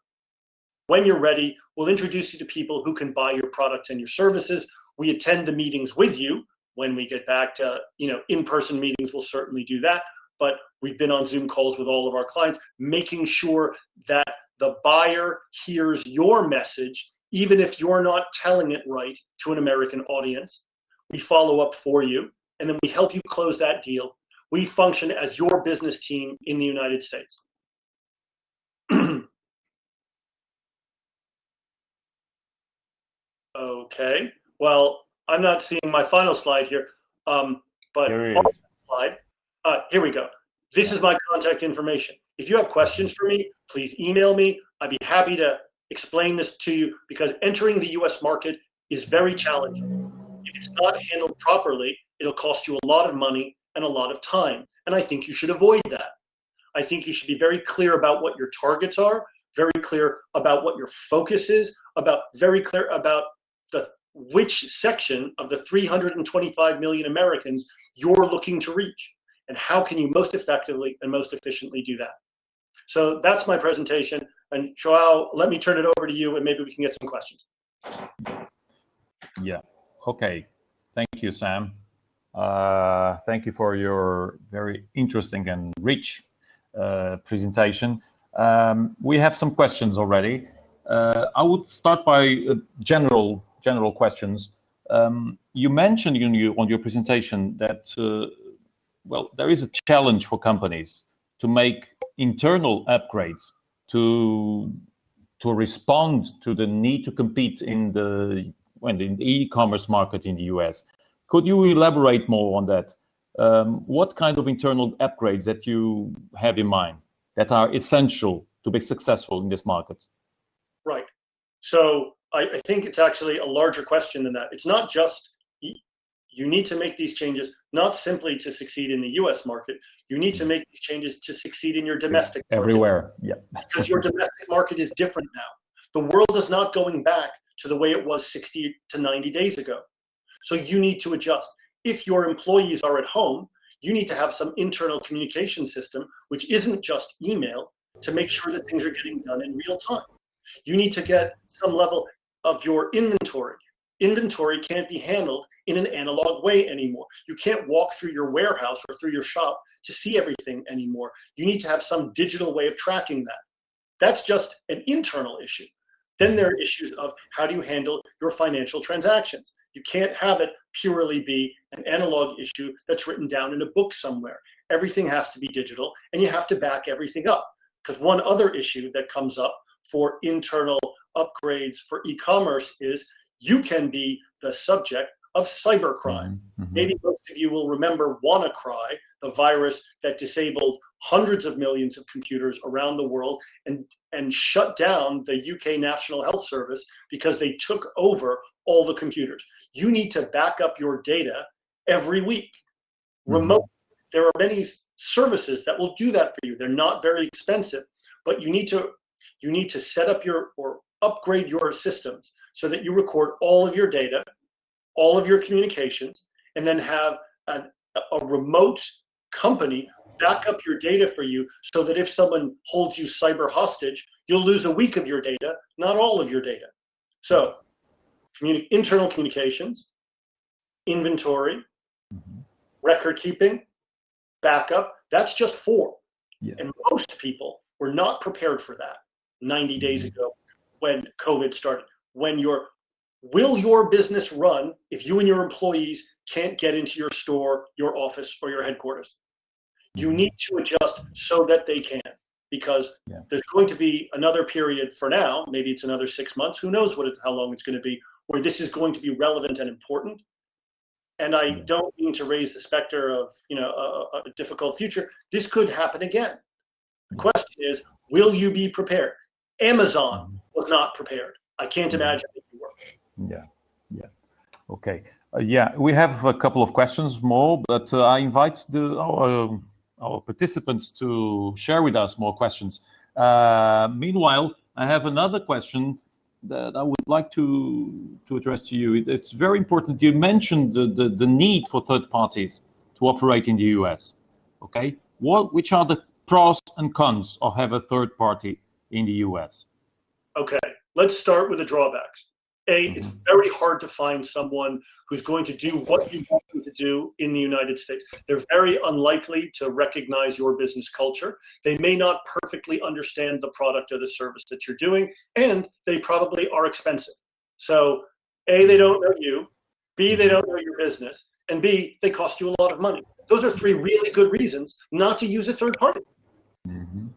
When you're ready, we'll introduce you to people who can buy your products and your services. We attend the meetings with you. When we get back to, in-person meetings, we'll certainly do that. But we've been on Zoom calls with all of our clients, making sure that the buyer hears your message, even if you're not telling it right to an American audience. We follow up for you, and then we help you close that deal. We function as your business team in the United States. Okay. Well, I'm not seeing my final slide here, but here we go. This is my contact information. If you have questions for me, please email me. I'd be happy to explain this to you, because entering the U.S. market is very challenging. If it's not handled properly, it'll cost you a lot of money and a lot of time, and I think you should avoid that. I think you should be very clear about what your targets are, very clear about what your focus is, very clear about which section of the 325 million Americans you're looking to reach, and how can you most effectively and most efficiently do that. So that's my presentation. And João, let me turn it over to you, and maybe we can get some questions. Yeah. Okay. Thank you, Sam. Thank you for your very interesting and rich presentation. We have some questions already. I would start by general questions. You mentioned on your presentation that there is a challenge for companies to make internal upgrades to respond to the need to compete in the e-commerce market in the US. Could you elaborate more on that? What kind of internal upgrades that you have in mind that are essential to be successful in this market? Right. So I think it's actually a larger question than that. It's not just you need to make these changes not simply to succeed in the US market. You need to make these changes to succeed in your domestic market. Everywhere, yeah. Because your domestic market is different now. The world is not going back to the way it was 60 to 90 days ago. So you need to adjust. If your employees are at home, you need to have some internal communication system, which isn't just email, to make sure that things are getting done in real time. You need to get some level of your inventory. Inventory can't be handled in an analog way anymore. You can't walk through your warehouse or through your shop to see everything anymore. You need to have some digital way of tracking that. That's just an internal issue. Then there are issues of how do you handle your financial transactions. You can't have it purely be an analog issue that's written down in a book somewhere. Everything has to be digital, and you have to back everything up. Because one other issue that comes up for internal upgrades for e-commerce is you can be the subject of cybercrime. Mm-hmm. Maybe most of you will remember WannaCry, the virus that disabled hundreds of millions of computers around the world and shut down the UK National Health Service because they took over all the computers. You need to back up your data every week. Mm-hmm. Remote. There are many services that will do that for you. They're not very expensive, but you need to set up or upgrade your systems so that you record all of your data, all of your communications, and then have a remote company back up your data for you so that if someone holds you cyber hostage, you'll lose a week of your data, not all of your data. So internal communications, inventory, record keeping, backup, that's just 4. Yeah. And most people were not prepared for that 90 days ago when COVID started. Will your business run if you and your employees can't get into your store, your office, or your headquarters? You need to adjust so that they can, because there's going to be another period for now, maybe it's another 6 months, who knows how long it's going to be, where this is going to be relevant and important. and I don't mean to raise the specter of a difficult future. This could happen again. The question is, will you be prepared? Amazon was not prepared. I can't imagine if you were. Yeah. Okay. We have a couple of questions more, but I invite our participants to share with us more questions. Meanwhile, I have another question that I would like to address to you. It's very important. You mentioned the need for third parties to operate in the US. Okay, which are the pros and cons of have a third party in the US? Okay, let's start with the drawbacks. It's very hard to find someone who's going to do what you want them to do in the United States. They're very unlikely to recognize your business culture. They may not perfectly understand the product or the service that you're doing, and they probably are expensive. So, A, they don't know you, B, they don't know your business, and B, they cost you a lot of money. Those are three really good reasons not to use a third party. Mm-hmm.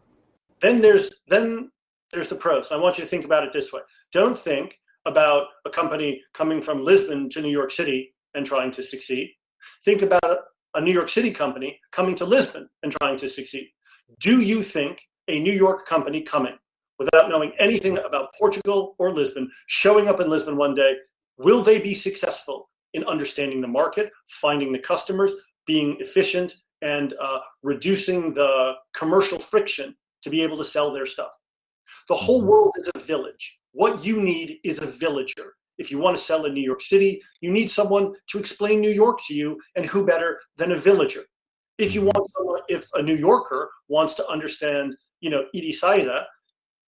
Then there's the pros. I want you to think about it this way. Don't think about a company coming from Lisbon to New York City and trying to succeed. Think about a New York City company coming to Lisbon and trying to succeed. Do you think a New York company coming without knowing anything about Portugal or Lisbon, showing up in Lisbon one day, will they be successful in understanding the market, finding the customers, being efficient, and reducing the commercial friction to be able to sell their stuff? The whole world is a village. What you need is a villager. If you want to sell in New York City, you need someone to explain New York to you, and who better than a villager? If a New Yorker wants to understand, Irisaida,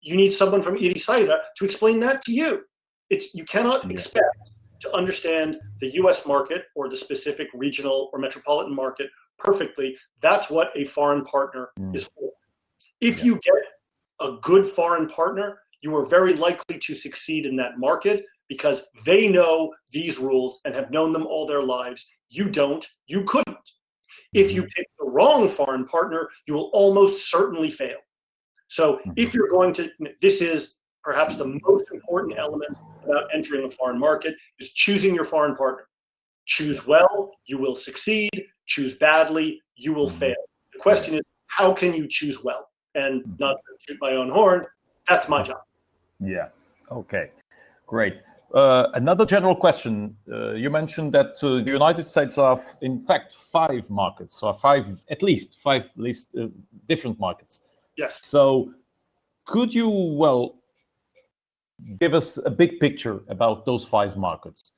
you need someone from Irisaida to explain that to you. You cannot expect to understand the U.S. market or the specific regional or metropolitan market perfectly. That's what a foreign partner is for. If you get a good foreign partner, you are very likely to succeed in that market because they know these rules and have known them all their lives. You don't, you couldn't. If you pick the wrong foreign partner, you will almost certainly fail. So if you're going to, this is perhaps the most important element about entering a foreign market, is choosing your foreign partner. Choose well, you will succeed. Choose badly, you will fail. The question is, how can you choose well? And not to shoot my own horn, that's my job. Yeah. Okay. Great. Another general question. You mentioned that the United States are, in fact, five markets, or at least five different markets. Yes. So could you, give us a big picture about those five markets?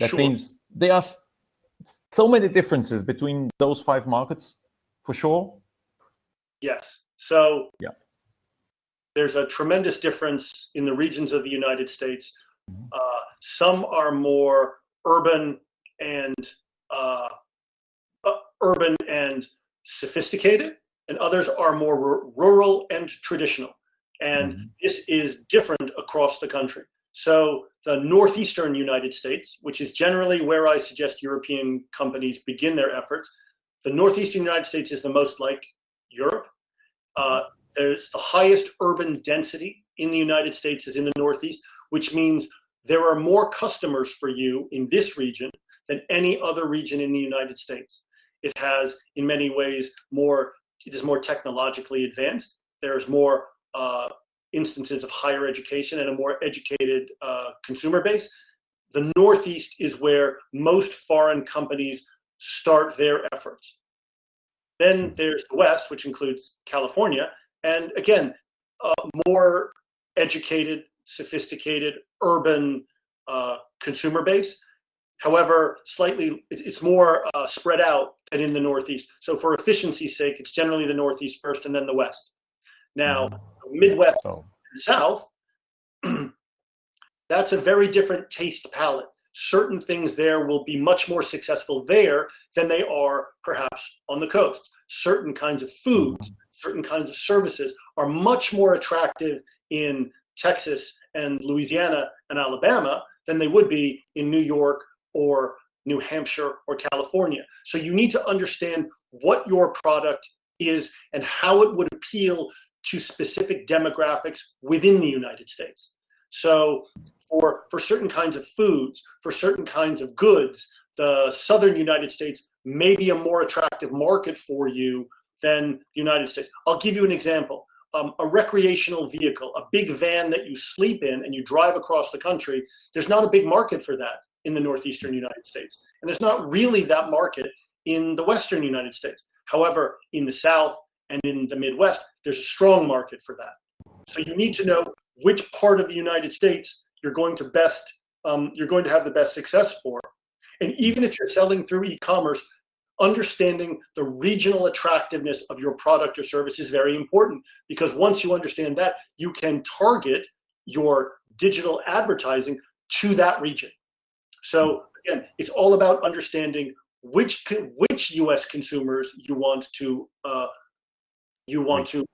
That means there are so many differences between those five markets, for sure? Yes. So there's a tremendous difference in the regions of the United States. Some are more urban and sophisticated, and others are more rural and traditional. And this is different across the country. So the Northeastern United States, which is generally where I suggest European companies begin their efforts, the Northeastern United States is the most like Europe. There's the highest urban density in the United States is in the Northeast, which means there are more customers for you in this region than any other region in the United States. It has, in many ways, it is more technologically advanced. There's more instances of higher education and a more educated consumer base. The Northeast is where most foreign companies start their efforts. Then there's the West, which includes California, and again, more educated, sophisticated, urban consumer base. However, it's more spread out than in the Northeast. So for efficiency's sake, it's generally the Northeast first and then the West. Now, the Midwest and the South, that's a very different taste palette. Certain things there will be much more successful there than they are perhaps on the coast. Certain kinds of foods, certain kinds of services are much more attractive in Texas and Louisiana and Alabama than they would be in New York or New Hampshire or California. So you need to understand what your product is and how it would appeal to specific demographics within the United States. So for certain kinds of foods, for certain kinds of goods, the southern United States may be a more attractive market for you than the United States. I'll give you an example. A recreational vehicle, a big van that you sleep in and you drive across the country, there's not a big market for that in the Northeastern United States. And there's not really that market in the Western United States. However, in the South and in the Midwest, there's a strong market for that. So you need to know which part of the United States you're going to have the best success for. And even if you're selling through e-commerce, understanding the regional attractiveness of your product or service is very important, because once you understand that, you can target your digital advertising to that region. So again, it's all about understanding which U.S. consumers you want to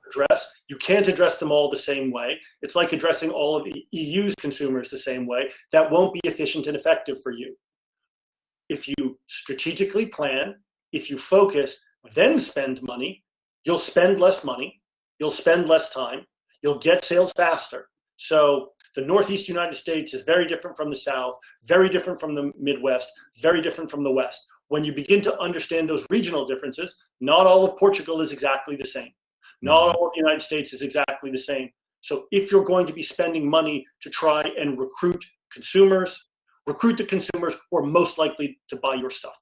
address. You can't address them all the same way. It's like addressing all of the EU's consumers the same way. That won't be efficient and effective for you. If you strategically plan, if you focus, then spend money, you'll spend less money, you'll spend less time, you'll get sales faster. So the Northeast United States is very different from the South, very different from the Midwest, very different from the West. When you begin to understand those regional differences, not all of Portugal is exactly the same. Not all of the United States is exactly the same. So if you're going to be spending money to try and recruit the consumers who are most likely to buy your stuff.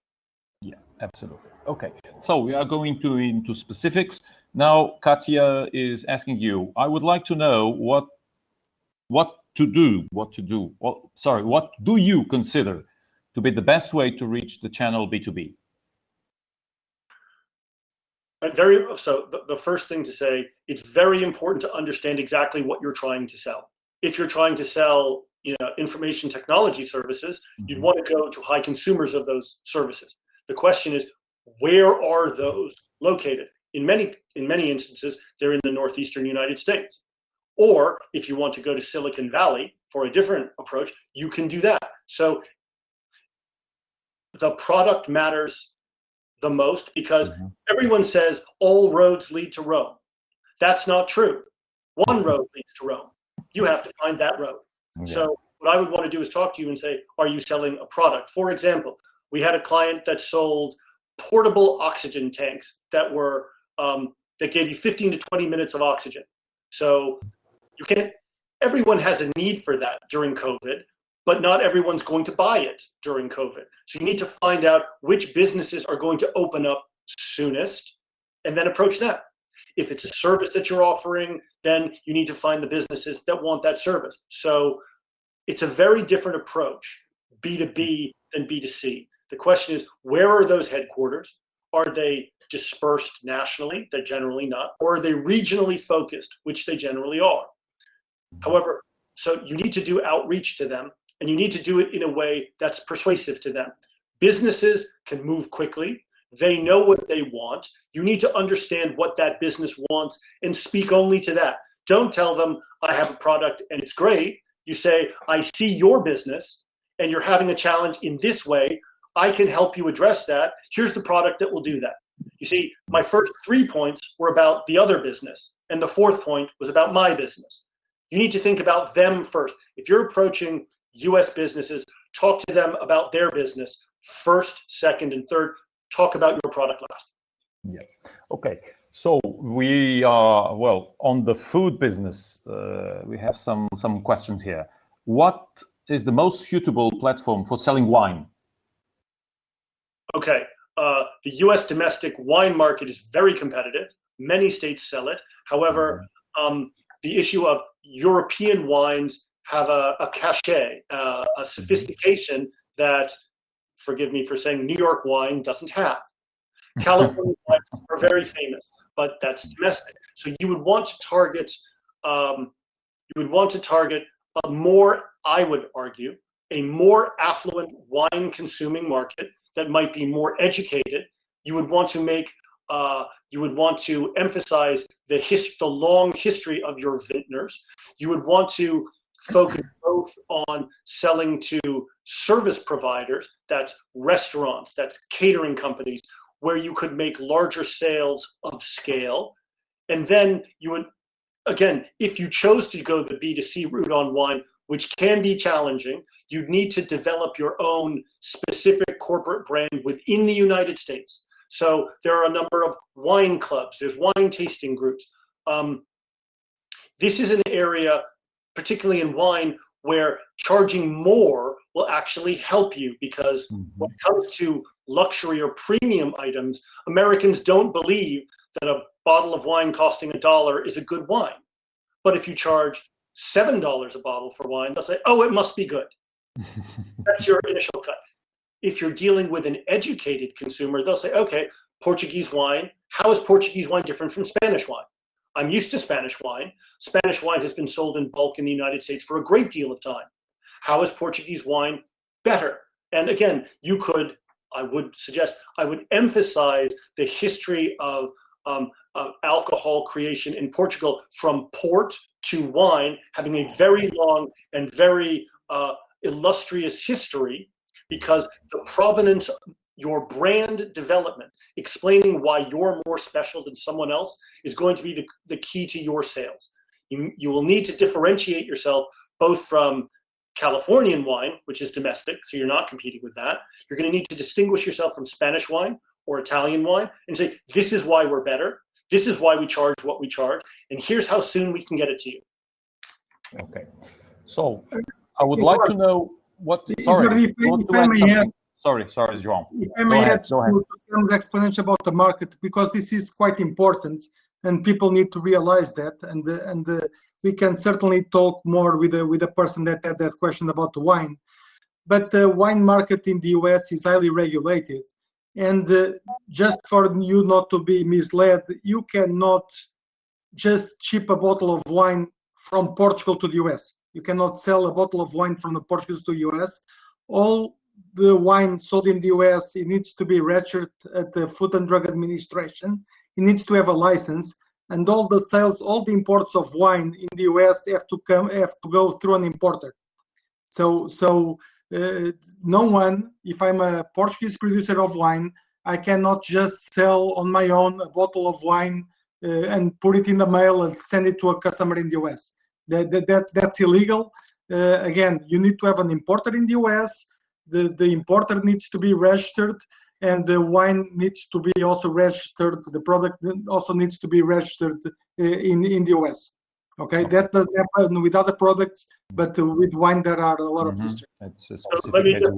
Yeah, absolutely. Okay, so we are going into specifics. Now, Katia is asking you, I would like to know what do you consider to be the best way to reach the channel B2B? The first thing to say, it's very important to understand exactly what you're trying to sell. If you're trying to sell, information technology services, you'd want to go to high consumers of those services. The question is, where are those located? In many instances, they're in the Northeastern United States. Or if you want to go to Silicon Valley for a different approach, you can do that. So the product matters the most, because everyone says all roads lead to Rome. That's not true. One road leads to Rome. You have to find that road. Yeah. So what I would want to do is talk to you and say, are you selling a product? For example, we had a client that sold portable oxygen tanks that gave you 15 to 20 minutes of oxygen. So everyone has a need for that during COVID, but not everyone's going to buy it during COVID. So you need to find out which businesses are going to open up soonest and then approach them. If it's a service that you're offering, then you need to find the businesses that want that service. So it's a very different approach, B2B than B2C. The question is, where are those headquarters? Are they dispersed nationally? They're generally not. Or are they regionally focused, which they generally are? However, so you need to do outreach to them, and you need to do it in a way that's persuasive to them. Businesses can move quickly. They know what they want. You need to understand what that business wants and speak only to that. Don't tell them, I have a product and it's great. You say, I see your business and you're having a challenge in this way. I can help you address that. Here's the product that will do that. You see, my first 3 points were about the other business, and the fourth point was about my business. You need to think about them first. If you're approaching U.S. businesses, talk to them about their business first, second, and third. Talk about your product last. Yeah. Okay. So we are, on the food business, we have some questions here. What is the most suitable platform for selling wine? Okay. The U.S. domestic wine market is very competitive. Many states sell it. However, the issue of European wines have a cachet, a sophistication that, forgive me for saying, New York wine doesn't have. California wines are very famous, but that's domestic. So you would want to target a more, I would argue, a more affluent wine consuming market that might be more educated. You would want to emphasize the long history of your vintners. You would want to focus both on selling to service providers, that's restaurants, that's catering companies, where you could make larger sales of scale. And then you would, again, if you chose to go the B2C route on wine, which can be challenging. You need to develop your own specific corporate brand within the United States. So there are a number of wine clubs. There's wine tasting groups. This is an area, particularly in wine, where charging more will actually help you, because when it comes to luxury or premium items, Americans don't believe that a bottle of wine costing $1 is a good wine. But if you charge $7 a bottle for wine, they'll say, oh, it must be good. That's your initial cut. If you're dealing with an educated consumer, they'll say, okay, Portuguese wine, how is Portuguese wine different from Spanish wine? I'm used to Spanish wine. Spanish wine has been sold in bulk in the United States for a great deal of time. How is Portuguese wine better? And again, I would emphasize the history of alcohol creation in Portugal, from port to wine, having a very long and very illustrious history, because the provenance, your brand development, explaining why you're more special than someone else, is going to be the key to your sales. You will need to differentiate yourself both from Californian wine, which is domestic, so you're not competing with that. You're going to need to distinguish yourself from Spanish wine or Italian wine and say, this is why we're better. This is why we charge what we charge. And here's how soon we can get it to you. Okay. So I would like to know what... Sorry, João. If I may add to Sam's explanation about the market, because this is quite important and people need to realize that. And we can certainly talk more with the person that had that question about the wine. But the wine market in the US is highly regulated. And just for you not to be misled, you cannot just ship a bottle of wine from Portugal to the US. You cannot sell a bottle of wine from the Portuguese to the US. All the wine sold in the US, it needs to be registered at the Food and Drug Administration. It needs to have a license. And all the sales, all the imports of wine in the US have to go through an importer. So no one, if I'm a Portuguese producer of wine, I cannot just sell on my own a bottle of wine and put it in the mail and send it to a customer in the US. That's illegal. Again, you need to have an importer in the US. The importer needs to be registered, and the wine needs to be also registered. The product also needs to be registered in the US. Okay, that doesn't happen with other products, but with wine there are a lot of history. So let me just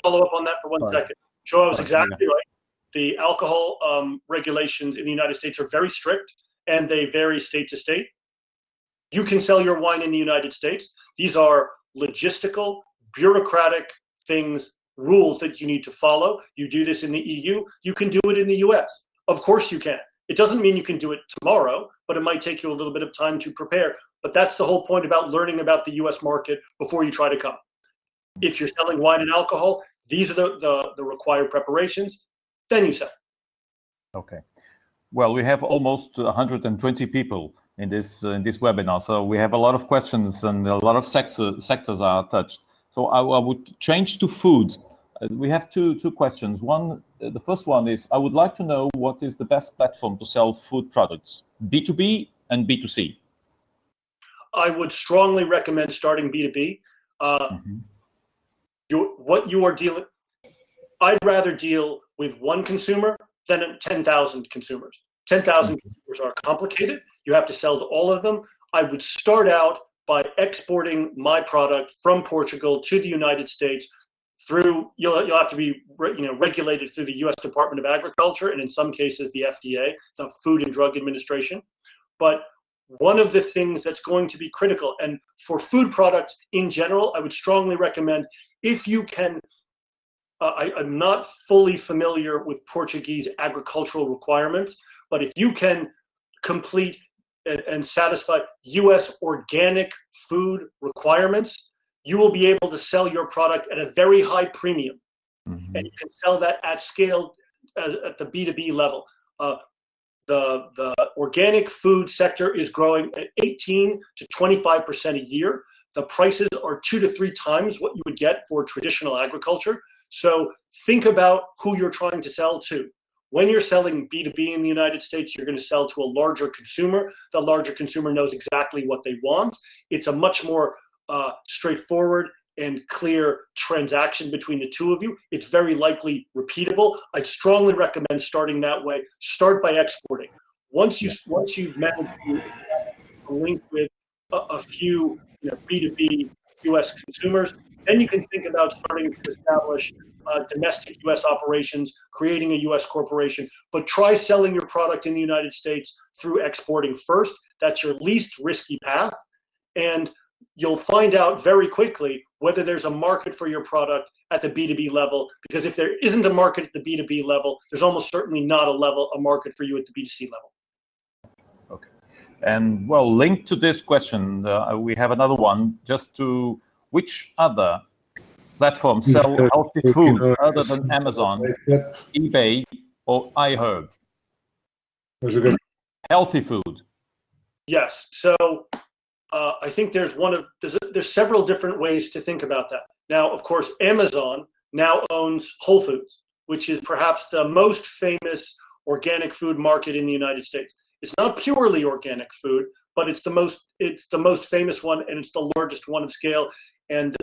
follow up on that for one second. Joe was exactly right. The alcohol regulations in the United States are very strict, and they vary state to state. You can sell your wine in the United States. These are logistical, bureaucratic things, rules that you need to follow. You do this in the EU. You can do it in the US. Of course you can. It doesn't mean you can do it tomorrow, but it might take you a little bit of time to prepare. But that's the whole point about learning about the US market before you try to come. If you're selling wine and alcohol, these are the required preparations. Then you sell. Okay. Well, we have almost 120 people in this webinar, so we have a lot of questions and a lot of sectors are touched. So I would change to food. We have two questions. One, the first one is, I would like to know what is the best platform to sell food products, B2B and B2C? I would strongly recommend starting B2B. I'd rather deal with one consumer than 10,000 consumers. 10,000 consumers are complicated. You have to sell to all of them. I would start out by exporting my product from Portugal to the United States through, you'll have to be regulated through the U.S. Department of Agriculture, and in some cases the FDA, the Food and Drug Administration. But one of the things that's going to be critical, and for food products in general, I would strongly recommend, if you can, I'm not fully familiar with Portuguese agricultural requirements, but if you can complete and satisfy U.S. organic food requirements, you will be able to sell your product at a very high premium. And you can sell that at scale at the B2B level. The organic food sector is growing at 18 to 25% a year. The prices are 2 to 3 times what you would get for traditional agriculture. So think about who you're trying to sell to. When you're selling B2B in the United States, you're going to sell to a larger consumer. The larger consumer knows exactly what they want. It's a much more straightforward and clear transaction between the two of you. It's very likely repeatable. I'd strongly recommend starting that way. Start by exporting. Once you've managed to link with a few B2B U.S. consumers, then you can think about starting to establish domestic U.S. operations, creating a U.S. corporation. But try selling your product in the United States through exporting first. That's your least risky path. And you'll find out very quickly whether there's a market for your product at the B2B level. Because if there isn't a market at the B2B level, there's almost certainly not a market for you at the B2C level. Okay. And well, linked to this question, we have another one. Which other platforms sell healthy food other than Amazon, eBay, or iHerb? Healthy food. Yes. So I think there's several different ways to think about that. Now, of course, Amazon now owns Whole Foods, which is perhaps the most famous organic food market in the United States. It's not purely organic food, but it's the most famous one, and it's the largest one of scale. And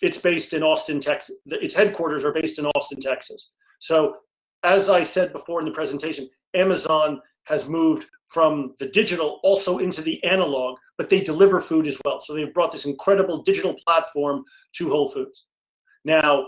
it's based in Austin, Texas. Its headquarters are based in Austin, Texas. So, as I said before in the presentation, Amazon has moved from the digital also into the analog, but they deliver food as well. So they've brought this incredible digital platform to Whole Foods. Now,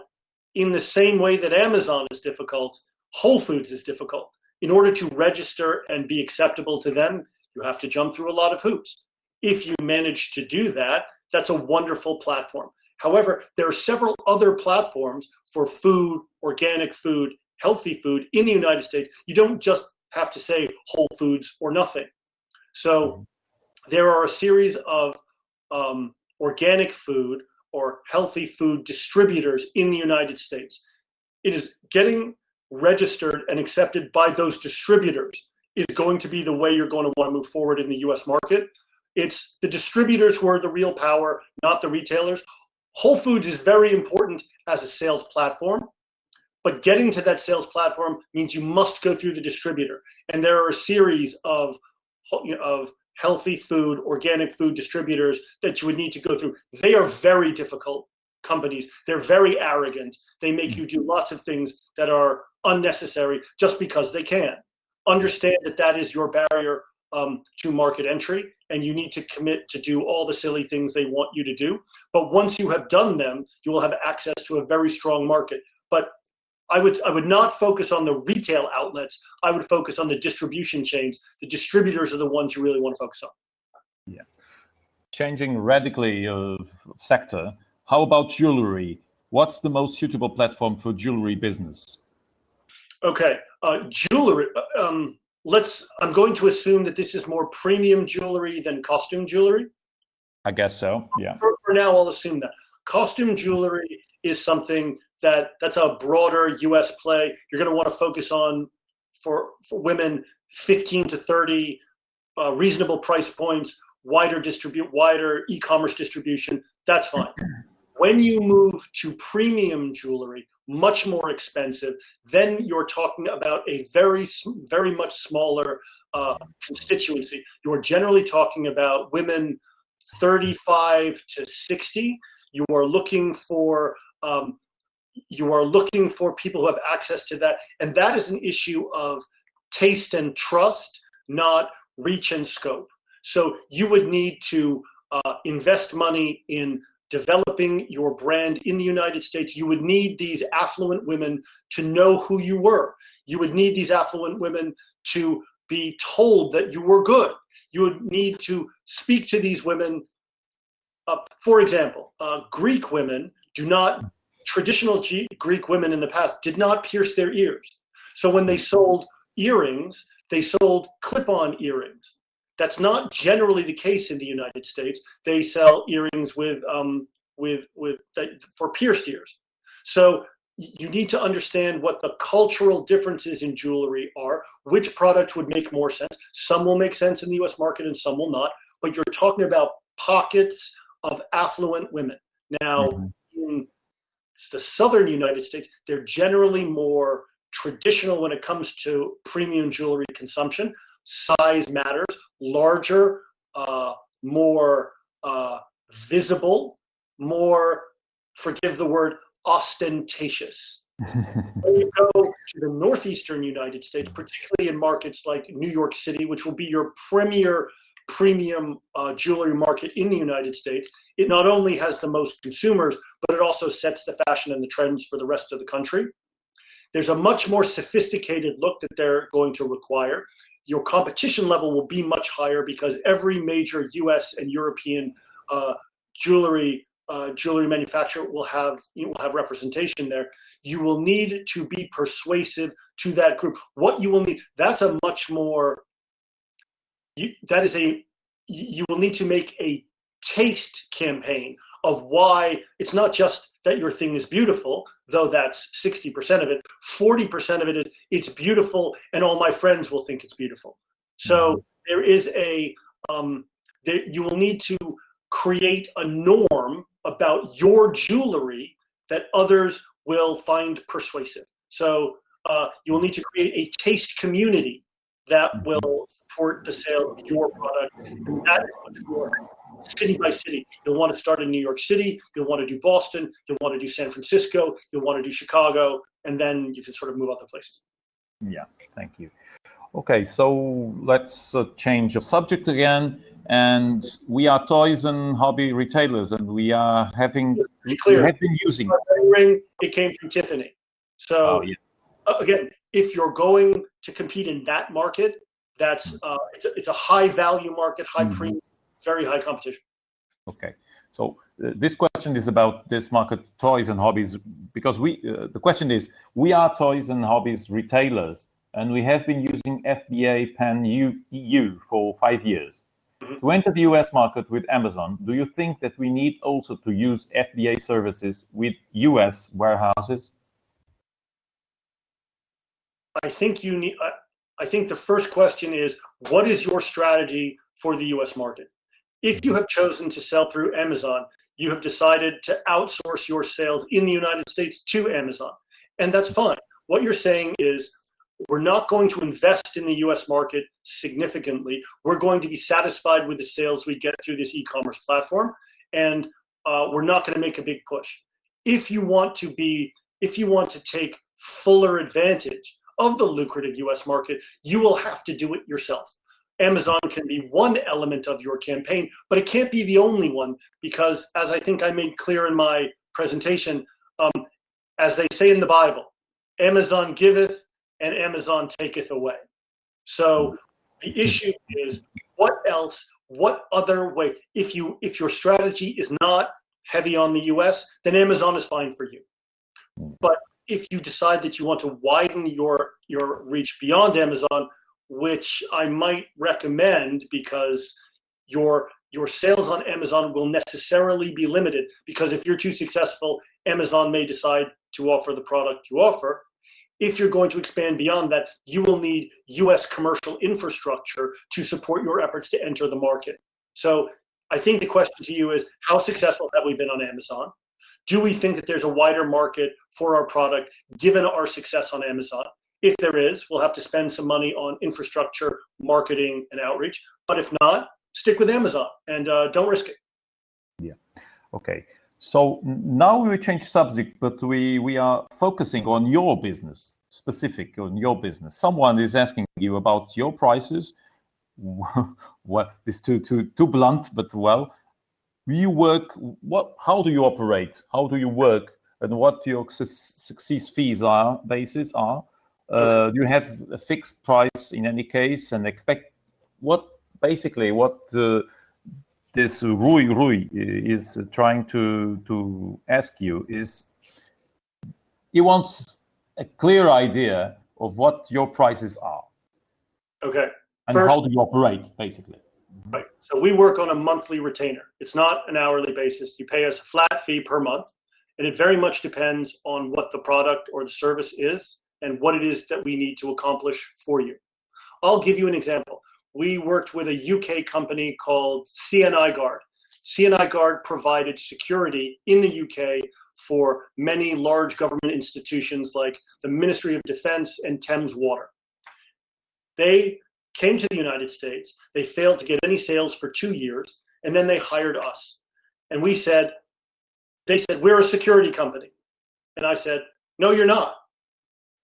in the same way that Amazon is difficult, Whole Foods is difficult. In order to register and be acceptable to them, you have to jump through a lot of hoops. If you manage to do that, that's a wonderful platform. However, there are several other platforms for food, organic food, healthy food in the United States. You don't just have to say Whole Foods or nothing. So there are a series of organic food or healthy food distributors in the United States. It is getting registered and accepted by those distributors is going to be the way you're going to want to move forward in the U.S. market. It's the distributors who are the real power, not the retailers. Whole Foods is very important as a sales platform, but getting to that sales platform means you must go through the distributor. And there are a series of healthy food, organic food distributors that you would need to go through. They are very difficult companies. They're very arrogant. They make you do lots of things that are unnecessary just because they can. Understand that is your barrier to market entry, and you need to commit to do all the silly things they want you to do. But once you have done them, you will have access to a very strong market. But I would not focus on the retail outlets. I would focus on the distribution chains. The distributors are the ones you really want to focus on. Yeah. Changing radically of sector, how about jewelry? What's the most suitable platform for jewelry business? Okay, jewelry. I'm going to assume that this is more premium jewelry than costume jewelry. I guess so, yeah. For now, I'll assume that. Costume jewelry is something that's a broader U.S. play. You're going to want to focus on, for women, 15 to 30, reasonable price points, wider e-commerce distribution. That's fine. When you move to premium jewelry, much more expensive, then you're talking about a very, very much smaller constituency. You're generally talking about women 35 to 60. You are looking for people who have access to that, and that is an issue of taste and trust, not reach and scope. So you would need to invest money in developing your brand in the United States. You would need these affluent women to know who you were. You would need these affluent women to be told that you were good. You would need to speak to these women. For example, Greek women traditional Greek women in the past did not pierce their ears. So when they sold earrings, they sold clip-on earrings. That's not generally the case in the United States. They sell earrings for pierced ears. So you need to understand what the cultural differences in jewelry are, which products would make more sense. Some will make sense in the U.S. market and some will not, but you're talking about pockets of affluent women. Now, in the southern United States, they're generally more traditional when it comes to premium jewelry consumption. Size matters. Larger, more visible, more, forgive the word, ostentatious. When you go to the Northeastern United States, particularly in markets like New York City, which will be your premier premium jewelry market in the United States, it not only has the most consumers, but it also sets the fashion and the trends for the rest of the country. There's a much more sophisticated look that they're going to require. Your competition level will be much higher because every major US and European jewelry manufacturer will have representation there. You will need to be persuasive to that group. What you will need, that's a much more, you will need to make a taste campaign of why it's not just that your thing is beautiful, though that's 60% of it. 40% of it is it's beautiful and all my friends will think it's beautiful. So there is you will need to create a norm about your jewelry that others will find persuasive. So you will need to create a taste community that will support the sale of your product. And that is much more city by city. You'll want to start in New York City. You'll want to do Boston. You'll want to do San Francisco. You'll want to do Chicago. And then you can sort of move other places. Yeah, thank you. Okay, so let's change of subject again. And we are toys and hobby retailers, and we are having, we have been using. Ring, it came from Tiffany. So again, if you're going to compete in that market, that's it's a high value market, high premium, very high competition. Okay, so this question is about this market, toys and hobbies, because the question is, we are toys and hobbies retailers, and we have been using FBA Pan EU for 5 years. To enter the US market with Amazon, do you think that we need also to use FBA services with US warehouses? I think you need. I think the first question is, what is your strategy for the US market? If you have chosen to sell through Amazon, you have decided to outsource your sales in the United States to Amazon, and that's fine. What you're saying is, we're not going to invest in the US market significantly. We're going to be satisfied with the sales we get through this e-commerce platform, and we're not going to make a big push. If you want to take fuller advantage of the lucrative US market, you will have to do it yourself. Amazon can be one element of your campaign, but it can't be the only one because, as I think I made clear in my presentation, as they say in the Bible, Amazon giveth and Amazon taketh away. So the issue is, what else, what other way? If your strategy is not heavy on the US, then Amazon is fine for you. But if you decide that you want to widen your reach beyond Amazon, which I might recommend because your sales on Amazon will necessarily be limited, because if you're too successful, Amazon may decide to offer the product you offer. If you're going to expand beyond that, you will need US commercial infrastructure to support your efforts to enter the market. So I think the question to you is, how successful have we been on Amazon? Do we think that there's a wider market for our product given our success on Amazon? If there is, we'll have to spend some money on infrastructure, marketing, and outreach. But if not, stick with Amazon and don't risk it. Yeah. Okay. So now we will change subject, but we are focusing on your business, specific on your business. Someone is asking you about your prices. Well, it's too blunt, but well, you work. How do you operate? How do you work? And what your success fees basis are? Do you have a fixed price in any case, and expect what this Rui is trying to ask you is, he wants a clear idea of what your prices are. Okay. And how do you operate, basically? Right. So we work on a monthly retainer. It's not an hourly basis. You pay us a flat fee per month, and it very much depends on what the product or the service is and what it is that we need to accomplish for you. I'll give you an example. We worked with a UK company called CNI Guard. CNI Guard provided security in the UK for many large government institutions like the Ministry of Defense and Thames Water. They came to the United States. They failed to get any sales for 2 years, and then they hired us. And they said, we're a security company. And I said, no, you're not.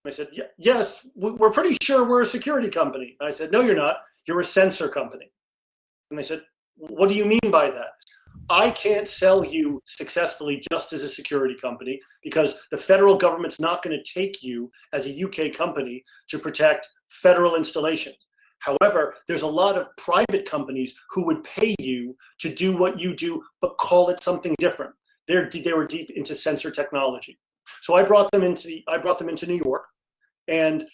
I said, yes, we're pretty sure we're a security company. I said, no, you're not. You're a sensor company. And they said, what do you mean by that? I can't sell you successfully just as a security company because the federal government's not going to take you as a UK company to protect federal installations. However, there's a lot of private companies who would pay you to do what you do, but call it something different. They were deep into sensor technology. So I brought them into New York, and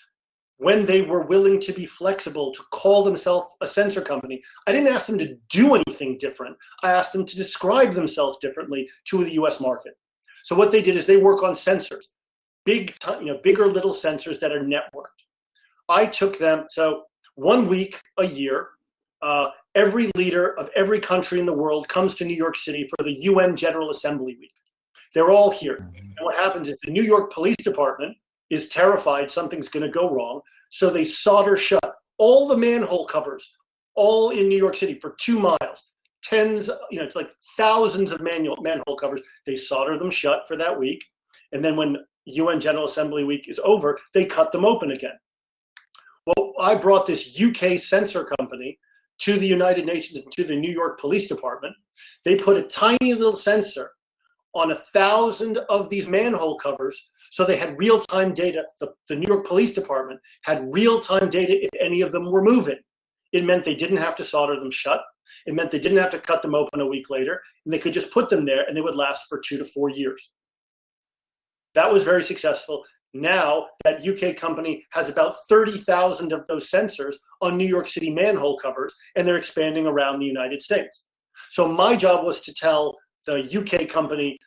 when they were willing to be flexible to call themselves a sensor company, I didn't ask them to do anything different. I asked them to describe themselves differently to the U.S. market. So what they did is they work on sensors, bigger little sensors that are networked. I took them, so 1 week a year, every leader of every country in the world comes to New York City for the UN General Assembly Week. They're all here. And what happens is the New York Police Department is terrified something's going to go wrong, so they solder shut all the manhole covers, all in New York City for 2 miles. It's like thousands of manhole covers. They solder them shut for that week, and then when UN General Assembly Week is over, they cut them open again. Well, I brought this UK sensor company to the United Nations and to the New York Police Department. They put a tiny little sensor on 1,000 of these manhole covers, so they had real-time data. The New York Police Department had real-time data if any of them were moving. It meant they didn't have to solder them shut. It meant they didn't have to cut them open a week later, and they could just put them there, and they would last for 2 to 4 years. That was very successful. Now, that UK company has about 30,000 of those sensors on New York City manhole covers, and they're expanding around the United States. So my job was to tell the UK company,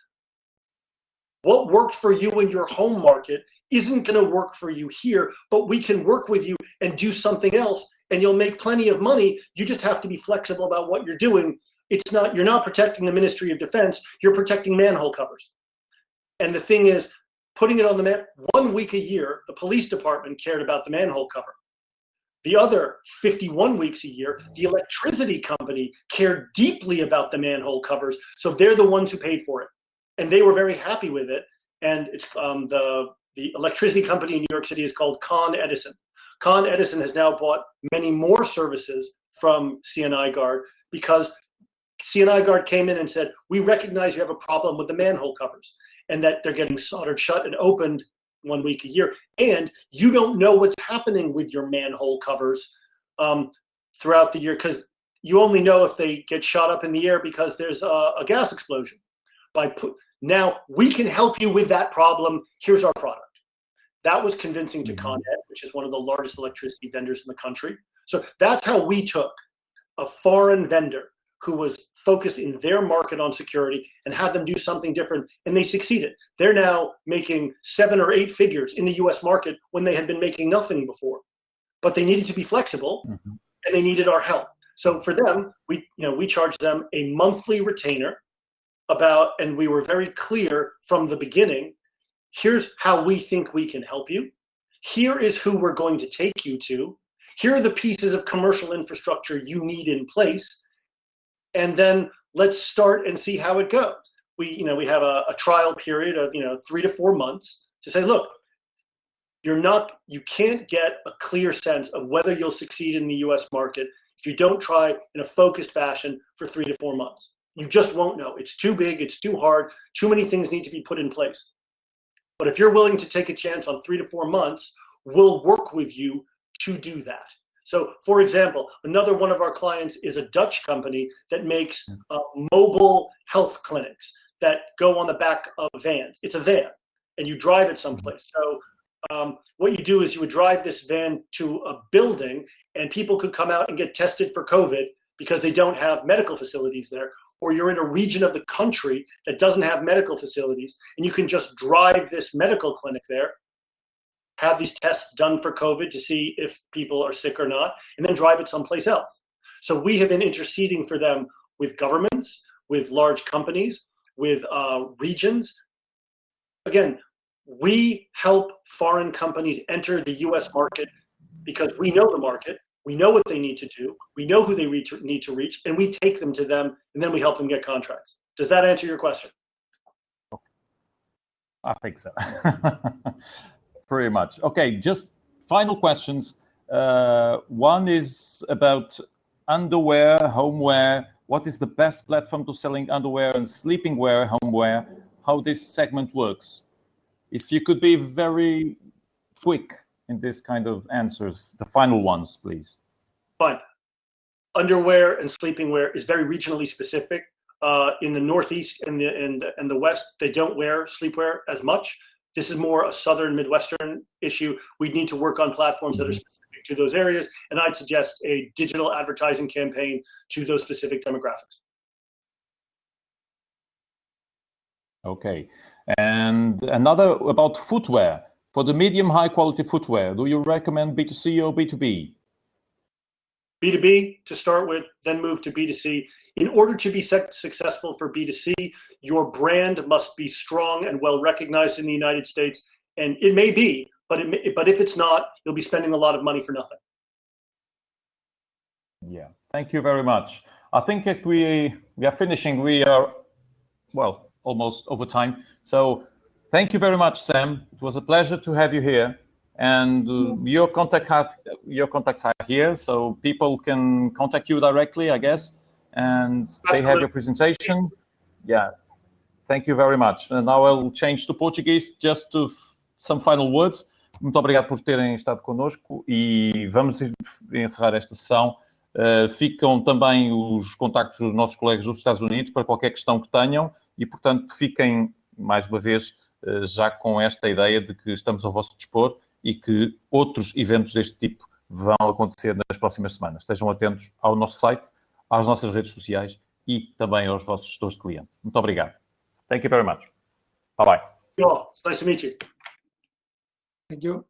what worked for you in your home market isn't going to work for you here, but we can work with you and do something else, and you'll make plenty of money. You just have to be flexible about what you're doing. You're not protecting the Ministry of Defense, you're protecting manhole covers. And the thing is, putting it on 1 week a year, the police department cared about the manhole cover. The other 51 weeks a year, the electricity company cared deeply about the manhole covers, so they're the ones who paid for it. And they were very happy with it. And it's the electricity company in New York City is called Con Edison. Con Edison has now bought many more services from CNI Guard because CNI Guard came in and said, we recognize you have a problem with the manhole covers and that they're getting soldered shut and opened 1 week a year. And you don't know what's happening with your manhole covers throughout the year because you only know if they get shot up in the air because there's a gas explosion. Now we can help you with that problem. Here's our product. That was convincing to Con Ed, which is one of the largest electricity vendors in the country. So that's how we took a foreign vendor who was focused in their market on security and had them do something different, and they succeeded. They're now making 7 or 8 figures in the U.S. market when they had been making nothing before. But they needed to be flexible, and they needed our help. So for them, we charged them a monthly retainer and we were very clear from the beginning, here's how we think we can help you. Here is who we're going to take you to. Here are the pieces of commercial infrastructure you need in place. And then let's start and see how it goes. We have a trial period of 3 to 4 months to say, look, you can't get a clear sense of whether you'll succeed in the U.S. market if you don't try in a focused fashion for 3 to 4 months. You just won't know. It's too big. It's too hard. Too many things need to be put in place. But if you're willing to take a chance on 3 to 4 months, we'll work with you to do that. So, for example, another one of our clients is a Dutch company that makes mobile health clinics that go on the back of vans. It's a van, and you drive it someplace. So what you do is you would drive this van to a building, and people could come out and get tested for COVID because they don't have medical facilities there. Or you're in a region of the country that doesn't have medical facilities, and you can just drive this medical clinic there, have these tests done for COVID to see if people are sick or not, and then drive it someplace else. So we have been interceding for them with governments, with large companies, with regions. Again, we help foreign companies enter the U.S. market because we know the market. We know what they need to do. We know who they need to reach, and we take them to them, and then we help them get contracts. Does that answer your question? I think so. Pretty much. Okay, just final questions. One is about underwear, homeware. What is the best platform to selling underwear and sleeping wear, homeware? How this segment works? If you could be very quick in this kind of answers, the final ones, please. Fine. Underwear and sleeping wear is very regionally specific. In the Northeast and the West, they don't wear sleepwear as much. This is more a Southern Midwestern issue. We need to work on platforms that are specific to those areas, and I'd suggest a digital advertising campaign to those specific demographics. Okay. And another about footwear. For the medium high quality footwear, do you recommend B2C or B2B? B2B to start with, then move to B2C. In order to be successful for B2C, your brand must be strong and well recognized in the United States. And it may be, but if it's not, you'll be spending a lot of money for nothing. Yeah, thank you very much. I think that we are finishing. We are, well, almost over time. So thank you very much, Sam. It was a pleasure to have you here. And your contacts are here, so people can contact you directly, I guess. And they have your presentation. Yeah, thank you very much. And now I'll change to Portuguese, just to some final words. Muito obrigado por terem estado connosco e vamos encerrar esta sessão. Ficam também os contactos dos nossos colegas dos Estados Unidos para qualquer questão que tenham e, portanto, fiquem, mais uma vez, já com esta ideia de que estamos ao vosso dispor e que outros eventos deste tipo vão acontecer nas próximas semanas. Estejam atentos ao nosso site, às nossas redes sociais e também aos vossos gestores de cliente. Muito obrigado. Thank you very much. Bye-bye. It's nice to meet you. Thank you.